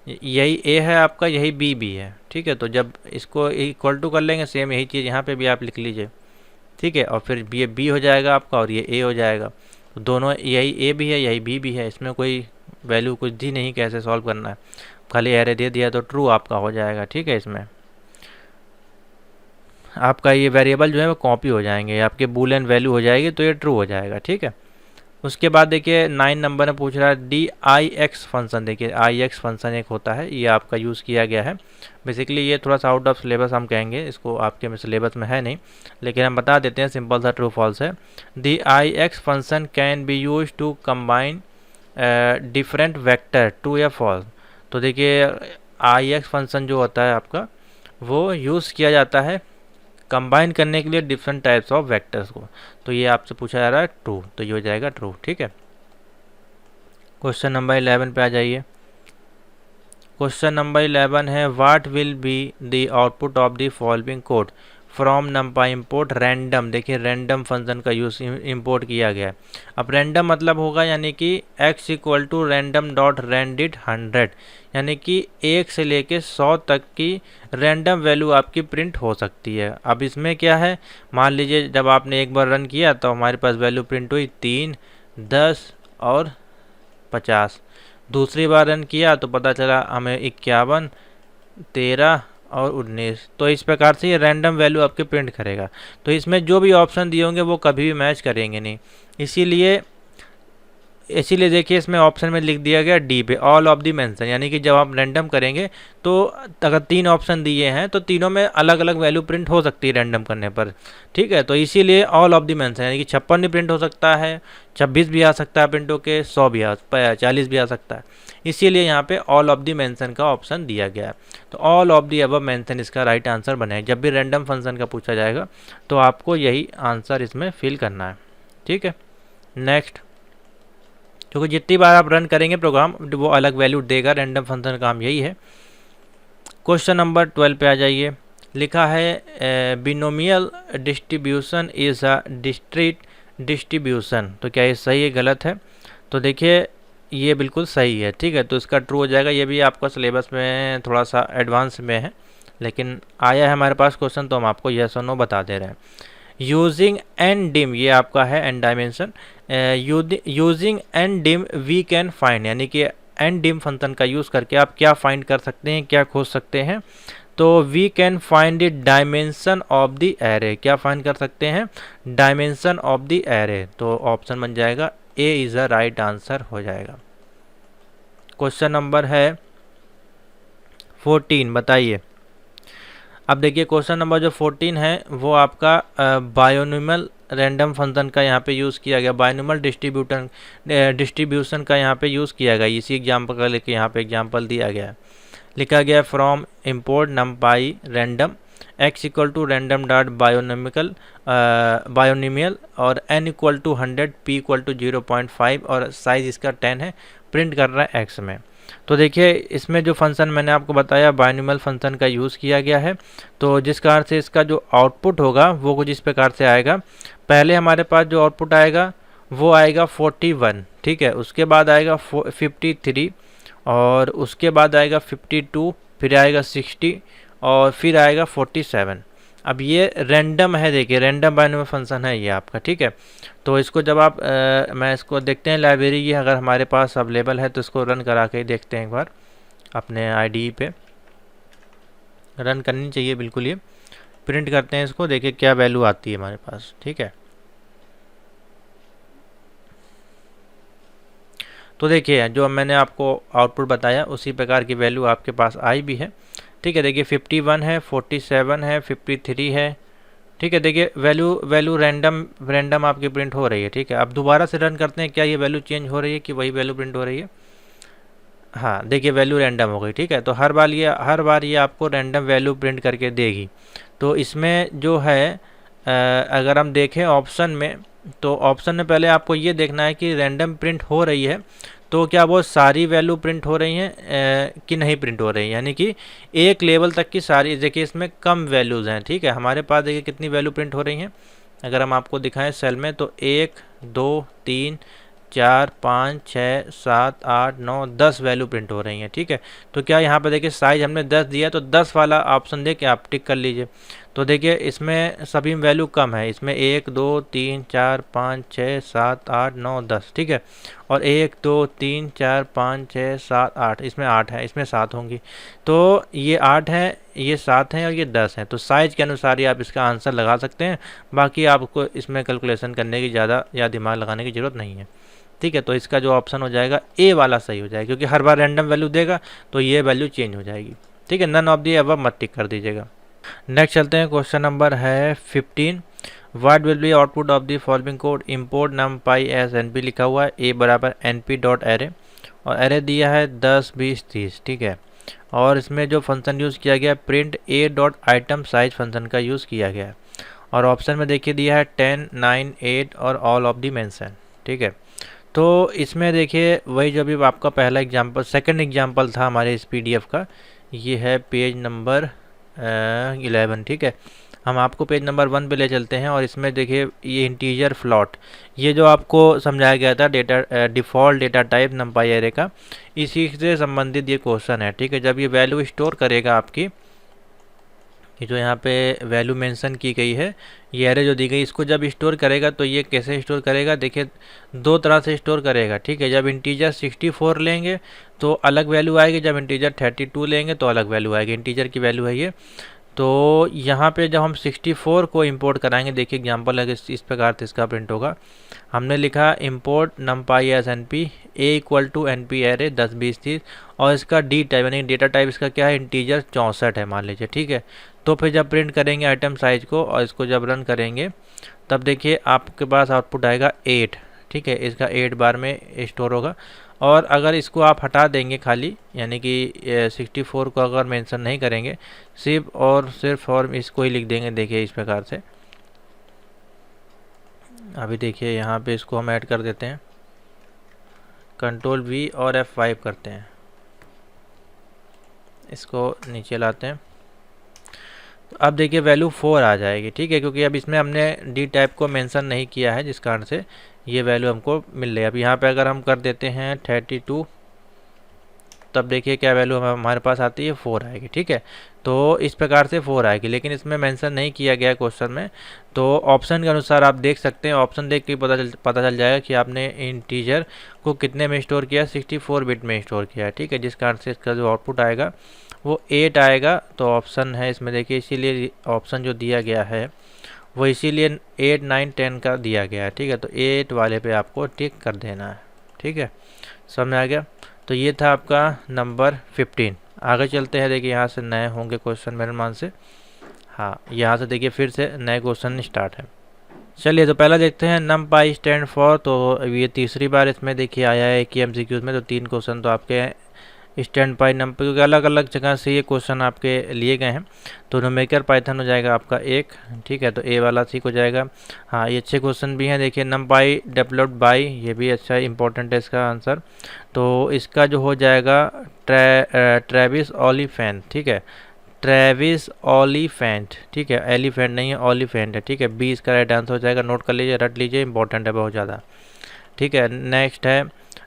यही ए है आपका, यही बी भी है, ठीक है। तो जब इसको इक्वल टू कर लेंगे, सेम यही चीज़ यहाँ पर भी आप लिख लीजिए, ठीक है, और फिर ये बी हो जाएगा आपका और ये ए हो जाएगा। तो दोनों यही ए भी है यही बी भी है, इसमें कोई वैल्यू कुछ दी नहीं कैसे सॉल्व करना है, खाली एरे दे दिया तो ट्रू आपका हो जाएगा, ठीक है। इसमें आपका ये वेरिएबल जो है वो कॉपी हो जाएंगे, आपके बूलियन वैल्यू हो जाएगी, तो ये ट्रू हो जाएगा, ठीक है। उसके बाद देखिए 9 नंबर में पूछ रहा है DIX फंक्शन। देखिए IX फंक्शन एक होता है, ये आपका यूज़ किया गया है। बेसिकली ये थोड़ा सा आउट ऑफ सिलेबस हम कहेंगे इसको, आपके में सिलेबस में है नहीं, लेकिन हम बता देते हैं, सिंपल सा ट्रू फॉल्स है। DIX function can be use to combine different vector, true या फॉल्स। तो देखिए IX फंक्शन जो होता है आपका वो यूज़ किया जाता है कंबाइन करने के लिए डिफरेंट टाइप्स ऑफ वेक्टर्स को, तो ये आपसे पूछा जा रहा है ट्रू, तो ये हो जाएगा ट्रू, ठीक है। क्वेश्चन नंबर 11 पे आ जाइए। क्वेश्चन नंबर 11 है what will be the output of the following code from नमपाई import random. देखिए रैंडम फंक्शन का यूज़ इंपोर्ट किया गया है। अब रैंडम मतलब होगा यानी कि x equal to random dot randint 100, यानी कि 1 से लेके 100 तक की रैंडम वैल्यू आपकी प्रिंट हो सकती है। अब इसमें क्या है, मान लीजिए जब आपने एक बार रन किया तो हमारे पास वैल्यू प्रिंट हुई 3, 10 और 50। दूसरी बार रन किया तो पता चला हमें 51, 13 और 19। तो इस प्रकार से ये रैंडम वैल्यू आपके प्रिंट करेगा। तो इसमें जो भी ऑप्शन दिए होंगे वो कभी भी मैच करेंगे नहीं। इसीलिए देखिए इसमें ऑप्शन में लिख दिया गया डी पे ऑल ऑफ दी मेंशन, यानी कि जब आप रैंडम करेंगे तो अगर 3 ऑप्शन दिए हैं तो तीनों में अलग अलग वैल्यू प्रिंट हो सकती है रैंडम करने पर। ठीक है, तो इसीलिए ऑल ऑफ दी मेंशन, यानी कि 56 भी प्रिंट हो सकता है, 26 भी आ सकता है प्रिंट होके, 100 भी 40 भी आ सकता है। इसीलिए यहाँ पे ऑल ऑफ दी मेंशन का ऑप्शन दिया गया है। तो all of the above mention इसका राइट आंसर बनेगा। जब भी रैंडम फंक्शन का पूछा जाएगा तो आपको यही आंसर इसमें फिल करना है। ठीक है, नेक्स्ट। क्योंकि जितनी बार आप रन करेंगे प्रोग्राम वो अलग वैल्यू देगा, रैंडम फंक्शन का काम यही है। क्वेश्चन नंबर 12 पे आ जाइए। लिखा है binomial distribution is a discrete distribution. तो क्या ये सही है गलत है? तो देखिए ये बिल्कुल सही है। ठीक है, तो इसका ट्रू हो जाएगा। ये भी आपका सिलेबस में थोड़ा सा एडवांस में है, लेकिन आया है हमारे पास क्वेश्चन तो हम आपको यस और नो बता दे रहे हैं। यूजिंग एन डिम, ये आपका है N dimension. Using N dim we can find, यानी कि एन डिम फंक्शन का यूज़ करके आप क्या फाइंड कर सकते हैं, क्या खोज सकते हैं? तो we can find the dimension of the array. क्या फाइंड कर सकते हैं? Dimension of the array. तो ऑप्शन बन जाएगा A is a right answer हो जाएगा। क्वेश्चन नंबर है 14, बताइए। अब देखिए क्वेश्चन नंबर जो 14 है वो आपका बायोनोमियल रैंडम फंक्शन का यहाँ पे यूज़ किया गया, बायोनोमियल डिस्ट्रीब्यूशन का यहाँ पे यूज़ किया गया। इसी एग्जाम्पल का लेके यहाँ पे एग्जाम्पल दिया गया है। लिखा गया from import NumPy random x equal to random dot binomial और n equal to 100, p equal to 0.5 और साइज़ इसका 10 है, प्रिंट कर रहा है x में। तो देखिए इसमें जो फंक्शन मैंने आपको बताया बायोनिमल फंक्शन का यूज़ किया गया है। तो जिस कारण से इसका जो आउटपुट होगा वो कुछ इस प्रकार से आएगा। पहले हमारे पास जो आउटपुट आएगा वो आएगा 41। ठीक है, उसके बाद आएगा 53 और उसके बाद आएगा 52, फिर आएगा 60 और फिर आएगा 47। अब ये रैंडम है, देखिए रैंडम बाइनोमियल फंक्शन है ये आपका। ठीक है, तो इसको जब आप मैं इसको देखते हैं लाइब्रेरी की, अगर हमारे पास अवेलेबल है तो इसको रन करा के देखते हैं एक बार। अपने आईडी पे रन करनी चाहिए बिल्कुल। ये प्रिंट करते हैं इसको, देखिए क्या वैल्यू आती है हमारे पास। ठीक है, तो देखिए जो मैंने आपको आउटपुट बताया उसी प्रकार की वैल्यू आपके पास आई भी है। ठीक है, देखिए 51 है, 47 है, 53 है। ठीक है, देखिए वैल्यू रैंडम आपकी प्रिंट हो रही है। ठीक है, अब दोबारा से रन करते हैं, क्या ये वैल्यू चेंज हो रही है कि वही वैल्यू प्रिंट हो रही है? हाँ, देखिए वैल्यू रैंडम हो गई। ठीक है, तो हर बार ये आपको रैंडम वैल्यू प्रिंट करके देगी। तो इसमें जो है अगर हम देखें ऑप्शन में, तो ऑप्शन में पहले आपको ये देखना है कि रैंडम प्रिंट हो रही है तो क्या वो सारी वैल्यू प्रिंट हो रही हैं कि नहीं प्रिंट हो रही हैं, यानी कि एक लेवल तक की सारी। देखिए इसमें कम वैल्यूज़ हैं। ठीक है, हमारे पास देखिए कितनी वैल्यू प्रिंट हो रही हैं, अगर हम आपको दिखाएं सेल में तो 1 2 3 4 5 6 7 8 9 10 वैल्यू प्रिंट हो रही हैं। ठीक है, तो क्या यहाँ पे देखिए साइज हमने 10 दिया तो 10 वाला ऑप्शन दे के आप टिक कर लीजिए। तो देखिए इसमें सभी वैल्यू कम है, इसमें 1 2 3 4 5 6 7 8 9 10। ठीक है, और 1 2 3 4 5 6 7 8, इसमें 8 है, इसमें 7 होंगी। तो ये 8 है, ये 7 हैं और ये 10 हैं। तो साइज़ के अनुसार ही आप इसका आंसर लगा सकते हैं। बाकी आपको इसमें कैलकुलेशन करने की ज़्यादा या दिमाग लगाने की ज़रूरत नहीं है। ठीक है, तो इसका जो ऑप्शन हो जाएगा ए वाला सही हो जाएगा, क्योंकि हर बार रैंडम वैल्यू देगा तो ये वैल्यू चेंज हो जाएगी। ठीक है, नन ऑफ दी अबव मत टिक कर दीजिएगा। नेक्स्ट चलते हैं, क्वेश्चन नंबर है 15। What will be output of the following code? Import numpy as np लिखा हुआ है, a बराबर np डॉट एरे और एरे दिया है 10 20 30। ठीक है, और इसमें जो फंक्शन यूज़ किया गया है print a dot item size function का यूज़ किया गया है। और ऑप्शन में देखिए दिया है 10 9 8 और ऑल ऑफ दी मेंशन। ठीक है, तो इसमें देखिए वही जो भी आपका पहला एग्जाम्पल सेकंड एग्जाम्पल था हमारे इस PDF का, ये है पेज नंबर 11। ठीक है, हम आपको पेज नंबर 1 पे ले चलते हैं और इसमें देखिए ये इंटीजर फ्लॉट, ये जो आपको समझाया गया था data default data type नंपाई array का, इसी से संबंधित ये क्वेश्चन है। ठीक है, जब ये वैल्यू स्टोर करेगा आपकी ये जो यहाँ पे वैल्यू मेंशन की गई है, ये एरे जो दी गई, इसको जब स्टोर करेगा तो ये कैसे स्टोर करेगा, देखिए दो तरह से स्टोर करेगा, ठीक है। जब इंटीजर 64 लेंगे तो अलग वैल्यू आएगी, जब इंटीजर 32 लेंगे तो अलग वैल्यू आएगी। इंटीजर की वैल्यू है ये। तो यहाँ पे जब हम 64 को इंपोर्ट कराएंगे, देखिए एग्जांपल है इस प्रकार से इसका प्रिंट होगा। हमने लिखा import numpy as N P A equal to N P array 10 20 30, और इसका डी टाइप यानी डेटा टाइप इसका क्या है, इंटीजर 64 है मान लीजिए, ठीक है। तो फिर जब प्रिंट करेंगे आइटम साइज को और इसको जब रन करेंगे तब देखिए आपके पास आउटपुट आएगा 8, ठीक है। इसका 8 बार में स्टोर होगा। और अगर इसको आप हटा देंगे खाली, यानी कि 64 को अगर मेंशन नहीं करेंगे, सिर्फ और इसको ही लिख देंगे, देखिए इस प्रकार से। अभी देखिए यहाँ पे इसको हम ऐड कर देते हैं, कंट्रोल वी और F5 करते हैं, इसको नीचे लाते हैं। तो अब देखिए वैल्यू 4 आ जाएगी, ठीक है, क्योंकि अब इसमें हमने डी टाइप को मेंशन नहीं किया है, जिस कारण से ये वैल्यू हमको मिल रही है। अब यहाँ पे अगर हम कर देते हैं 32, तब देखिए क्या वैल्यू हमारे पास आती है, 4 आएगी, ठीक है। तो इस प्रकार से 4 आएगी, लेकिन इसमें मेंशन नहीं किया गया क्वेश्चन में। तो ऑप्शन के अनुसार आप देख सकते हैं, ऑप्शन देख के पता चल जाएगा कि आपने इंटीजर को कितने में स्टोर किया, 64 बिट में स्टोर किया है, ठीक है। जिस कारण से इसका जो आउटपुट आएगा वो 8 आएगा। तो ऑप्शन है इसमें देखिए, इसीलिए ऑप्शन जो दिया गया है वो इसीलिए 8 9 10 का दिया गया है, ठीक है। तो 8 वाले पे आपको टिक कर देना है, ठीक है, समझ में आ गया। तो ये था आपका नंबर 15। आगे चलते हैं, देखिए यहाँ से नए होंगे क्वेश्चन मेरे मान से। हाँ, यहाँ से देखिए फिर से नए क्वेश्चन स्टार्ट है। चलिए तो पहला देखते हैं numpy स्टैंड फॉर। तो ये तीसरी बार इसमें देखिए आया है कि एमसीक्यूज में। तो 3 क्वेश्चन तो आपके स्टैंड पाई नंबर, क्योंकि अलग अलग जगह से ये क्वेश्चन आपके लिए गए हैं। तो न्यूमेरिकल पाइथन हो जाएगा आपका 1, ठीक है। तो ए वाला ठीक हो जाएगा। हाँ, ये अच्छे क्वेश्चन भी हैं, देखिए numpy डेवलप्ड बाय, ये भी अच्छा इंपॉर्टेंट है इसका आंसर। तो इसका जो हो जाएगा ट्रेविस ओलिफेंट, ठीक है, ट्रेविस ओलिफेंट, ठीक है, एलिफेंट नहीं है, ओलिफेंट है, ठीक है। बी इसका राइट आंसर हो जाएगा, नोट कर लीजिए, रट लीजिए, इंपॉर्टेंट है बहुत ज़्यादा, ठीक है। नेक्स्ट है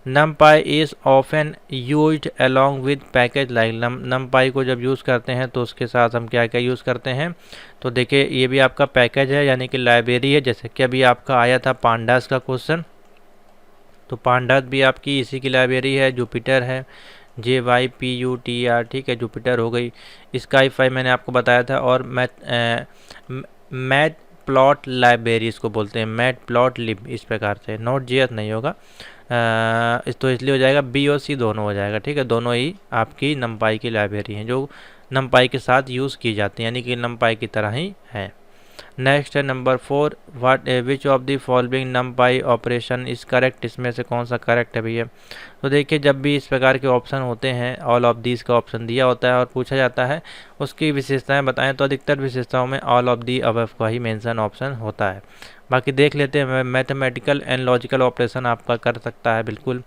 numpy is often used along with package like. numpy को जब यूज़ करते हैं तो उसके साथ हम क्या क्या यूज़ करते हैं, तो देखिए ये भी आपका पैकेज है, यानी कि लाइब्रेरी है। जैसे कि अभी आपका आया था पांडास का क्वेश्चन, तो पांडास भी आपकी इसी की लाइब्रेरी है। जुपिटर है, JYPUTR, ठीक है, जुपिटर हो गई। स्काईफाई मैंने आपको बताया था। और मैट प्लॉट लाइब्रेरी इसको बोलते हैं, मैट प्लॉट लिब, इस प्रकार से, नोट JS नहीं होगा। तो इसलिए हो जाएगा बी और सी दोनों हो जाएगा, ठीक है। दोनों ही आपकी numpy की लाइब्रेरी हैं जो numpy के साथ यूज़ की जाती हैं, यानी कि numpy की तरह ही है। नेक्स्ट है number 4, which of the following numpy operation is correct. इसमें से कौन सा करेक्ट है भैया। तो देखिए जब भी इस प्रकार के ऑप्शन होते हैं, ऑल ऑफ दीज का ऑप्शन दिया होता है और पूछा जाता है उसकी विशेषताएं बताएं, तो अधिकतर विशेषताओं में ऑल ऑफ दी अबव का ही मेंशन ऑप्शन होता है। बाकी देख लेते हैं, मैथमेटिकल एंड लॉजिकल ऑपरेशन आपका कर सकता है बिल्कुल,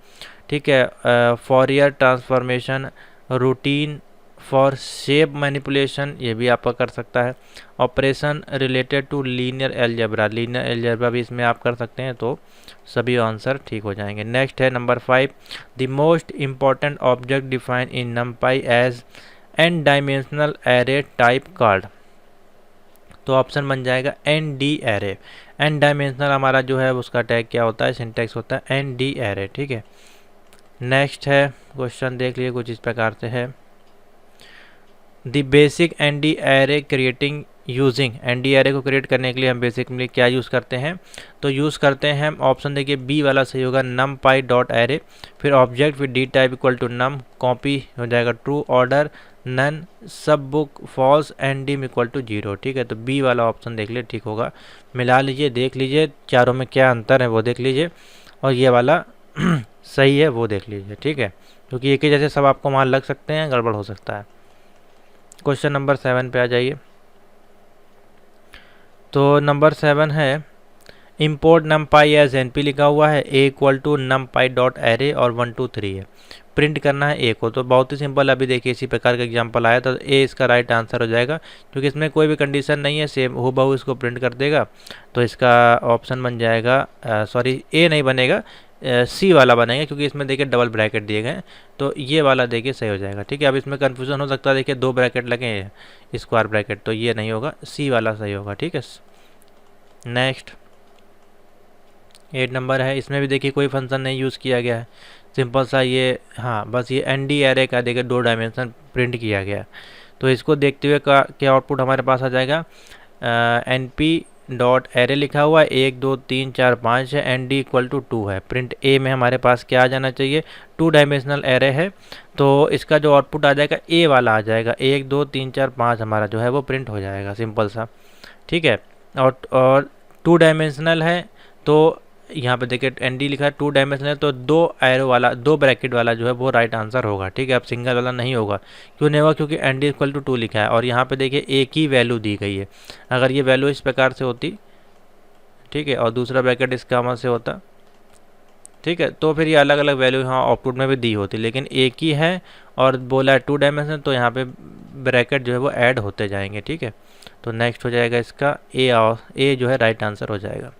ठीक है। Fourier transformation, routine for shape manipulation, ये भी आपका कर सकता है। Operation related to linear algebra, linear algebra भी इसमें आप कर सकते हैं। तो सभी आंसर ठीक हो जाएंगे। नेक्स्ट है number 5, the most important object define in numpy as n dimensional array type called. तो ऑप्शन बन जाएगा ND एरे। n डायमेंशनल हमारा जो है उसका टैग क्या होता है, सिंटेक्स होता है ND एरे, ठीक है। नेक्स्ट है क्वेश्चन, देख लिए कुछ इस प्रकार से है। The basic ND array creating using, ND array को क्रिएट करने के लिए हम बेसिकली क्या यूज़ करते हैं, तो यूज़ करते हैं हम, ऑप्शन देखिए बी वाला सही होगा, numpy डॉट एरे, फिर ऑब्जेक्ट फिर D type equal to num, copy हो जाएगा true, order none, subok false, and dim equal to 0, ठीक है। तो बी वाला ऑप्शन देख लीजिए ठीक होगा। मिला लीजिए, देख लीजिए चारों में क्या अंतर है वो देख लीजिए, और ये वाला सही है वो देख लीजिए, ठीक है, क्योंकि एक ही जैसे सब आपको वहाँ लग सकते हैं, गड़बड़ हो सकता है। क्वेश्चन नंबर 7 पे आ जाइए। तो नंबर 7 है इम्पोर्ट numpy एज NP लिखा हुआ है, a equal to numpy dot array और 1 2 3 है, प्रिंट करना है ए को। तो बहुत ही सिंपल, अभी देखिए इसी प्रकार का एग्जांपल आया था, ए इसका राइट आंसर हो जाएगा, क्योंकि इसमें कोई भी कंडीशन नहीं है, सेम हूबहू इसको प्रिंट कर देगा। तो इसका ऑप्शन बन जाएगा, सॉरी ए नहीं बनेगा, सी वाला बनेगा, क्योंकि इसमें देखिए डबल ब्रैकेट दिए गए हैं, तो ये वाला देखिए सही हो जाएगा। ठीक है, अब इसमें कन्फ्यूज़न हो सकता है, देखिए 2 ब्रैकेट लगे हैं स्क्वायर ब्रैकेट, तो ये नहीं होगा, सी वाला सही होगा। ठीक है, नेक्स्ट 8 नंबर है, इसमें भी देखिए कोई फंक्शन नहीं यूज़ किया गया है, सिंपल सा ये, हाँ बस ये एनडी एरे का देखिए 2 डायमेंशन प्रिंट किया गया। तो इसको देखते हुए क्या आउटपुट हमारे पास आ जाएगा, एन पी डॉट एरे लिखा हुआ है, 1 2 3 4 5 है, एन डी इक्वल टू 2 है। प्रिंट ए में हमारे पास क्या आ जाना चाहिए, 2 डायमेंशनल एरे है, तो इसका जो आउटपुट आ जाएगा ए वाला आ जाएगा, 1 2 3 4 5 हमारा जो है वो प्रिंट हो जाएगा, सिंपल सा। ठीक है, और 2 डायमेंशनल है, तो यहाँ पे देखिए एन डी लिखा है 2 डायमेंशनल, तो 2 एरो वाला 2 ब्रैकेट वाला जो है वो राइट आंसर होगा। ठीक है, अब सिंगल वाला नहीं होगा, क्यों नहीं होगा, क्योंकि एन डी इक्वल टू 2 लिखा है और यहाँ पे देखिए एक ही वैल्यू दी गई है। अगर ये वैल्यू इस प्रकार से होती, ठीक है, और दूसरा ब्रैकेट इस कामा से होता, ठीक है, तो फिर ये अलग अलग वैल्यू यहाँ आउटपुट में भी दी होती, लेकिन एक ही है और बोला है 2 डायमेंशन, तो यहाँ पे ब्रैकेट जो है वो ऐड होते जाएंगे। ठीक है, तो नेक्स्ट हो जाएगा इसका ए जो है राइट आंसर हो जाएगा।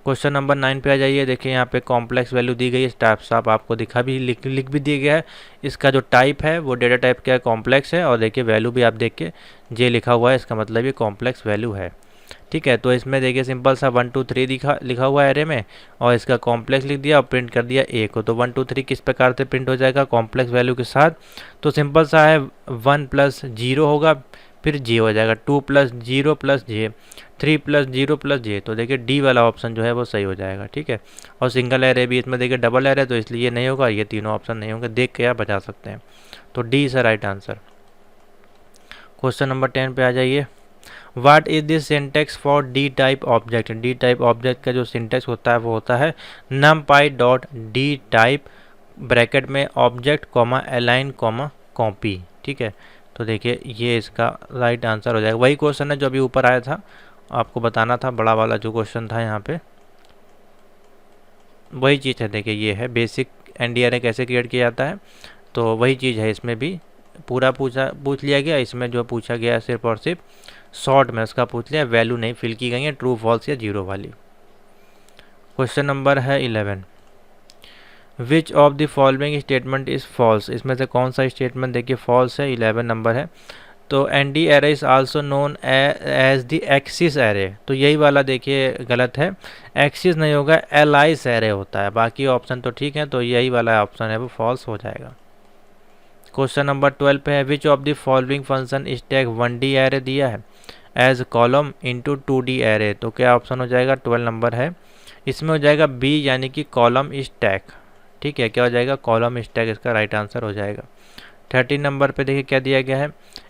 क्वेश्चन नंबर 9 पे आ जाइए, देखिए यहाँ पे कॉम्प्लेक्स वैल्यू दी गई है, टाइप साफ आपको दिखा भी लिख भी दिया गया है। इसका जो टाइप है वो डेटा टाइप क्या है, कॉम्प्लेक्स है, और देखिए वैल्यू भी आप देख के जे लिखा हुआ है, इसका मतलब ये कॉम्प्लेक्स वैल्यू है। ठीक है, तो इसमें देखिए सिंपल सा 1 2 3 लिखा हुआ है एरे में, और इसका कॉम्प्लेक्स लिख दिया और प्रिंट कर दिया ए को। तो 1 2 3 किस प्रकार से प्रिंट हो जाएगा कॉम्प्लेक्स वैल्यू के साथ, तो सिंपल सा है 1 + 0 होगा, फिर जे हो जाएगा, 2 + 0 + जे, 3 + 0 + जे। तो देखिए डी वाला ऑप्शन जो है वो सही हो जाएगा। ठीक है, और सिंगल एरे भी इसमें देखिए डबल एरे, तो इसलिए नहीं होगा, ये तीनों ऑप्शन नहीं होंगे, देख के आप बचा सकते हैं। तो D is right answer. Question number 10 पे आ जाइए, what is this syntax for D type object. D type object का जो सिंटेक्स होता है वो होता है numpy dot D type bracket में object comma align comma copy. ठीक है, तो देखिए ये इसका राइट आंसर हो जाएगा। वही क्वेश्चन है जो अभी ऊपर आया था, आपको बताना था, बड़ा वाला जो क्वेश्चन था यहाँ पे, वही चीज़ है। देखिए ये है बेसिक एनडीआरए कैसे क्रिएट किया जाता है, तो वही चीज़ है, इसमें भी पूरा पूछ लिया गया। इसमें जो पूछा गया सिर्फ और सिर्फ शॉर्ट में उसका पूछ लिया, वैल्यू नहीं फिल की गई है, ट्रू फॉल्स या जीरो वाली। क्वेश्चन नंबर है 11, which of the following statement is false. इसमें से कौन सा स्टेटमेंट देखिए फॉल्स है, 11 नंबर है। तो N D array is also known as the axis array, तो यही वाला देखिए गलत है, एक्सिस नहीं होगा, एलाइस एरे होता है। बाकी ऑप्शन तो ठीक है, तो यही वाला ऑप्शन है वो फॉल्स हो जाएगा। क्वेश्चन नंबर 12 पे है, which of the following function stack 1D array दिया है as column into 2D array. तो क्या ऑप्शन हो जाएगा, 12 नंबर है, इसमें हो जाएगा बी, यानी कि कॉलम स्टैक। ठीक है, क्या हो जाएगा, कॉलम स्टैक इसका राइट आंसर हो जाएगा। 13 नंबर पे देखिए क्या दिया गया है,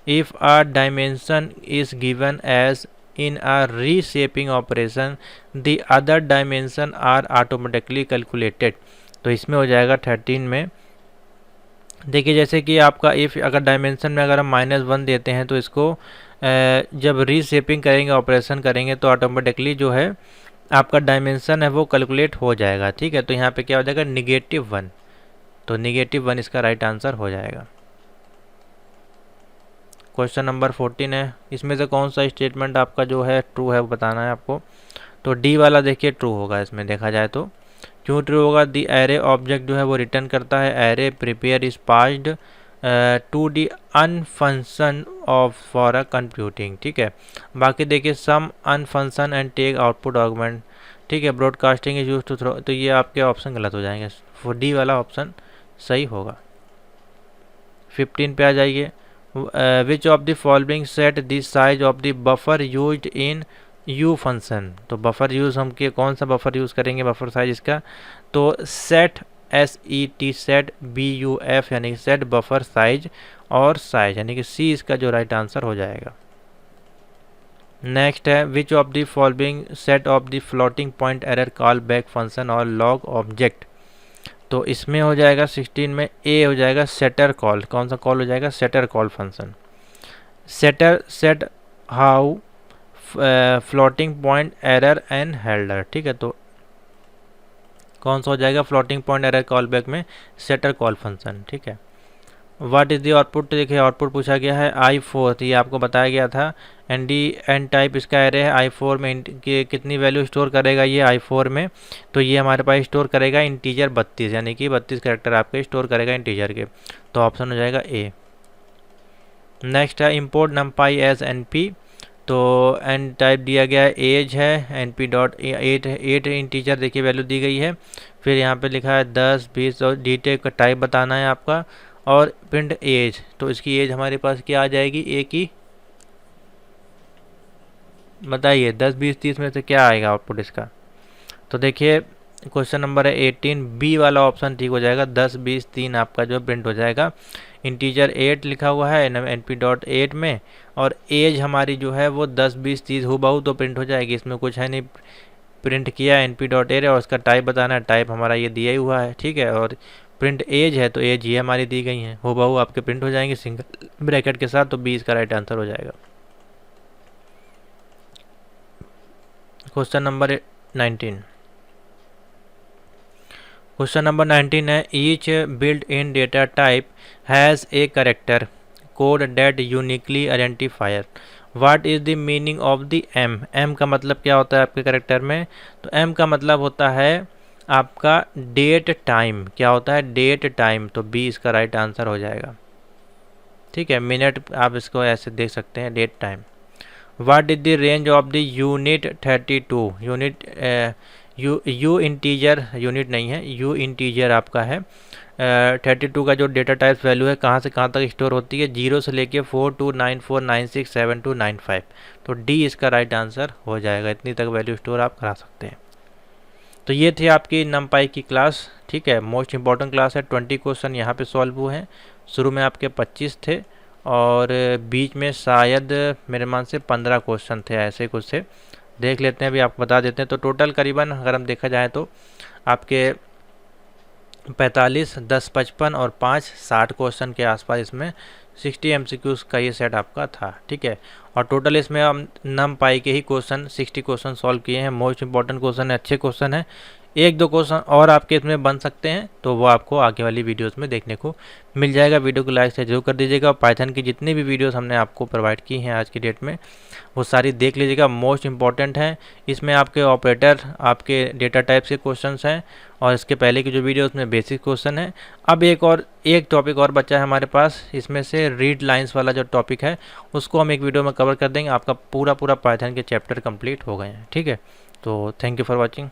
if a dimension is given as in a reshaping operation the other dimension are automatically calculated. तो इसमें हो जाएगा 13 में, देखिए जैसे कि आपका इफ़ अगर डायमेंशन में अगर हम -1 देते हैं, तो इसको जब रीशेपिंग करेंगे, ऑपरेशन करेंगे, तो ऑटोमेटिकली जो है आपका डायमेंशन है वो कैलकुलेट हो जाएगा। ठीक है, तो यहाँ पे क्या हो जाएगा, -1, तो -1 इसका राइट आंसर हो जाएगा। क्वेश्चन नंबर 14 है, इसमें से कौन सा स्टेटमेंट आपका जो है ट्रू है वो बताना है आपको। तो डी वाला देखिए ट्रू होगा, इसमें देखा जाए तो क्यों ट्रू होगा, दी एरे ऑब्जेक्ट जो है वो रिटर्न करता है array prepare is passed to the ufunc of for a computing. ठीक है, बाकी देखिए sum ufunc and take output argument. ठीक है, broadcasting is use to throw, तो ये आपके ऑप्शन गलत हो जाएंगे, वो डी वाला ऑप्शन सही होगा। 15 पे आ जाइए, विच of the following set the size of the buffer used in you function. तो बफर यूज़ हम के कौन सा बफर यूज़ करेंगे, बफर साइज इसका, तो सेट SET सेट BUF, यानी कि सेट बफर साइज और साइज, यानी कि सी इसका जो राइट आंसर हो जाएगा। नेक्स्ट है, which of the following set of the floating point error call back function और लॉग ऑब्जेक्ट। तो इसमें हो जाएगा 16 में ए हो जाएगा सेटर कॉल। कौन सा कॉल हो जाएगा, setter call function. Setter set how floating point error and handler. ठीक है, तो कौन सा हो जाएगा, floating point error call back में सेटर कॉल फंक्शन। ठीक है, व्हाट इज़ दी आउटपुट, देखिए आउटपुट पूछा गया है i4, तो ये आपको बताया गया था। एन टाइप इसका एरे है, i4 में कितनी वैल्यू स्टोर करेगा ये i4 में, तो ये हमारे पास स्टोर करेगा इंटीजर 32, यानी कि 32 कैरेक्टर आपके स्टोर करेगा इंटीजर के, तो ऑप्शन हो जाएगा ए। नेक्स्ट है इम्पोर्ट numpy एज np, तो एन टाइप दिया गया है एज है, np डॉट 8 इंटीजर देखिए वैल्यू दी गई है। फिर यहाँ पे लिखा है 10 20 और डिटेल का टाइप बताना है आपका, और प्रिंट एज, तो इसकी एज हमारे पास क्या आ जाएगी ए की, बताइए 10 20 30 में से क्या आएगा आउटपुट इसका। तो देखिए क्वेश्चन नंबर है 18, बी वाला ऑप्शन ठीक हो जाएगा, 10 20 3 आपका जो प्रिंट हो जाएगा। इंटीजर 8 लिखा हुआ है np डॉट 8 में, और एज हमारी जो है वो 10 20 30 हूबहू तो प्रिंट हो जाएगी, इसमें कुछ है नहीं, प्रिंट किया np डॉट 8 और उसका टाइप बताना है, टाइप हमारा ये दिया ही हुआ है, ठीक है। और प्रिंट एज है तो एज ये हमारी दी गई है, हूबहू आपके प्रिंट हो जाएंगे सिंगल ब्रैकेट के साथ, तो 20 का राइट आंसर हो जाएगा। क्वेश्चन नंबर 19, क्वेश्चन नंबर 19 है each built in data type has a character code that uniquely identifier, what is the meaning of the M. M का मतलब क्या होता है आपके करेक्टर में, तो एम का मतलब होता है आपका डेट टाइम, क्या होता है डेट टाइम, तो 20 का राइट आंसर हो जाएगा, ठीक है। मिनट आप इसको ऐसे देख सकते हैं, date time. What is the range of the unit 32, unit U integer, unit नहीं है, यू इंटीजर आपका है। 32 का जो डेटा टाइप्स वैल्यू है कहाँ से कहाँ तक स्टोर होती है, 0 से लेके 4294967295, तो डी इसका राइट आंसर हो जाएगा, इतनी तक वैल्यू स्टोर आप करा सकते हैं। तो ये थी आपकी numpy की क्लास, ठीक है, मोस्ट इंपॉर्टेंट क्लास है। 20 क्वेश्चन यहाँ पे सॉल्व हुए हैं, शुरू में आपके 25 थे और बीच में शायद मेरे मान से 15 क्वेश्चन थे, ऐसे कुछ से देख लेते हैं, अभी आपको बता देते हैं। तो टोटल करीबन अगर हम देखा जाए तो आपके 45 10 55 और 5 60 क्वेश्चन के आसपास इसमें 60 MCQs का ये सेट आपका था, ठीक है। और टोटल इसमें हम numpy के ही क्वेश्चन 60 क्वेश्चन सॉल्व किए हैं, मोस्ट इंपॉर्टेंट क्वेश्चन है, अच्छे क्वेश्चन है। एक दो क्वेश्चन और आपके इसमें बन सकते हैं, तो वो आपको आगे वाली वीडियोस में देखने को मिल जाएगा। वीडियो को लाइक से जरूर कर दीजिएगा, और पाइथन की जितनी भी वीडियोस हमने आपको प्रोवाइड की हैं आज की डेट में वो सारी देख लीजिएगा, मोस्ट इंपॉर्टेंट हैं। इसमें आपके ऑपरेटर, आपके डेटा टाइप्स के क्वेश्चंस हैं, और इसके पहले की जो वीडियो उसमें बेसिक क्वेश्चन है। अब एक टॉपिक और बचा है हमारे पास, इसमें से रीड लाइन्स वाला जो टॉपिक है उसको हम एक वीडियो में कवर कर देंगे, आपका पूरा पाइथन के चैप्टर कंप्लीट हो गए हैं, ठीक है। तो थैंक यू फॉर वॉचिंग।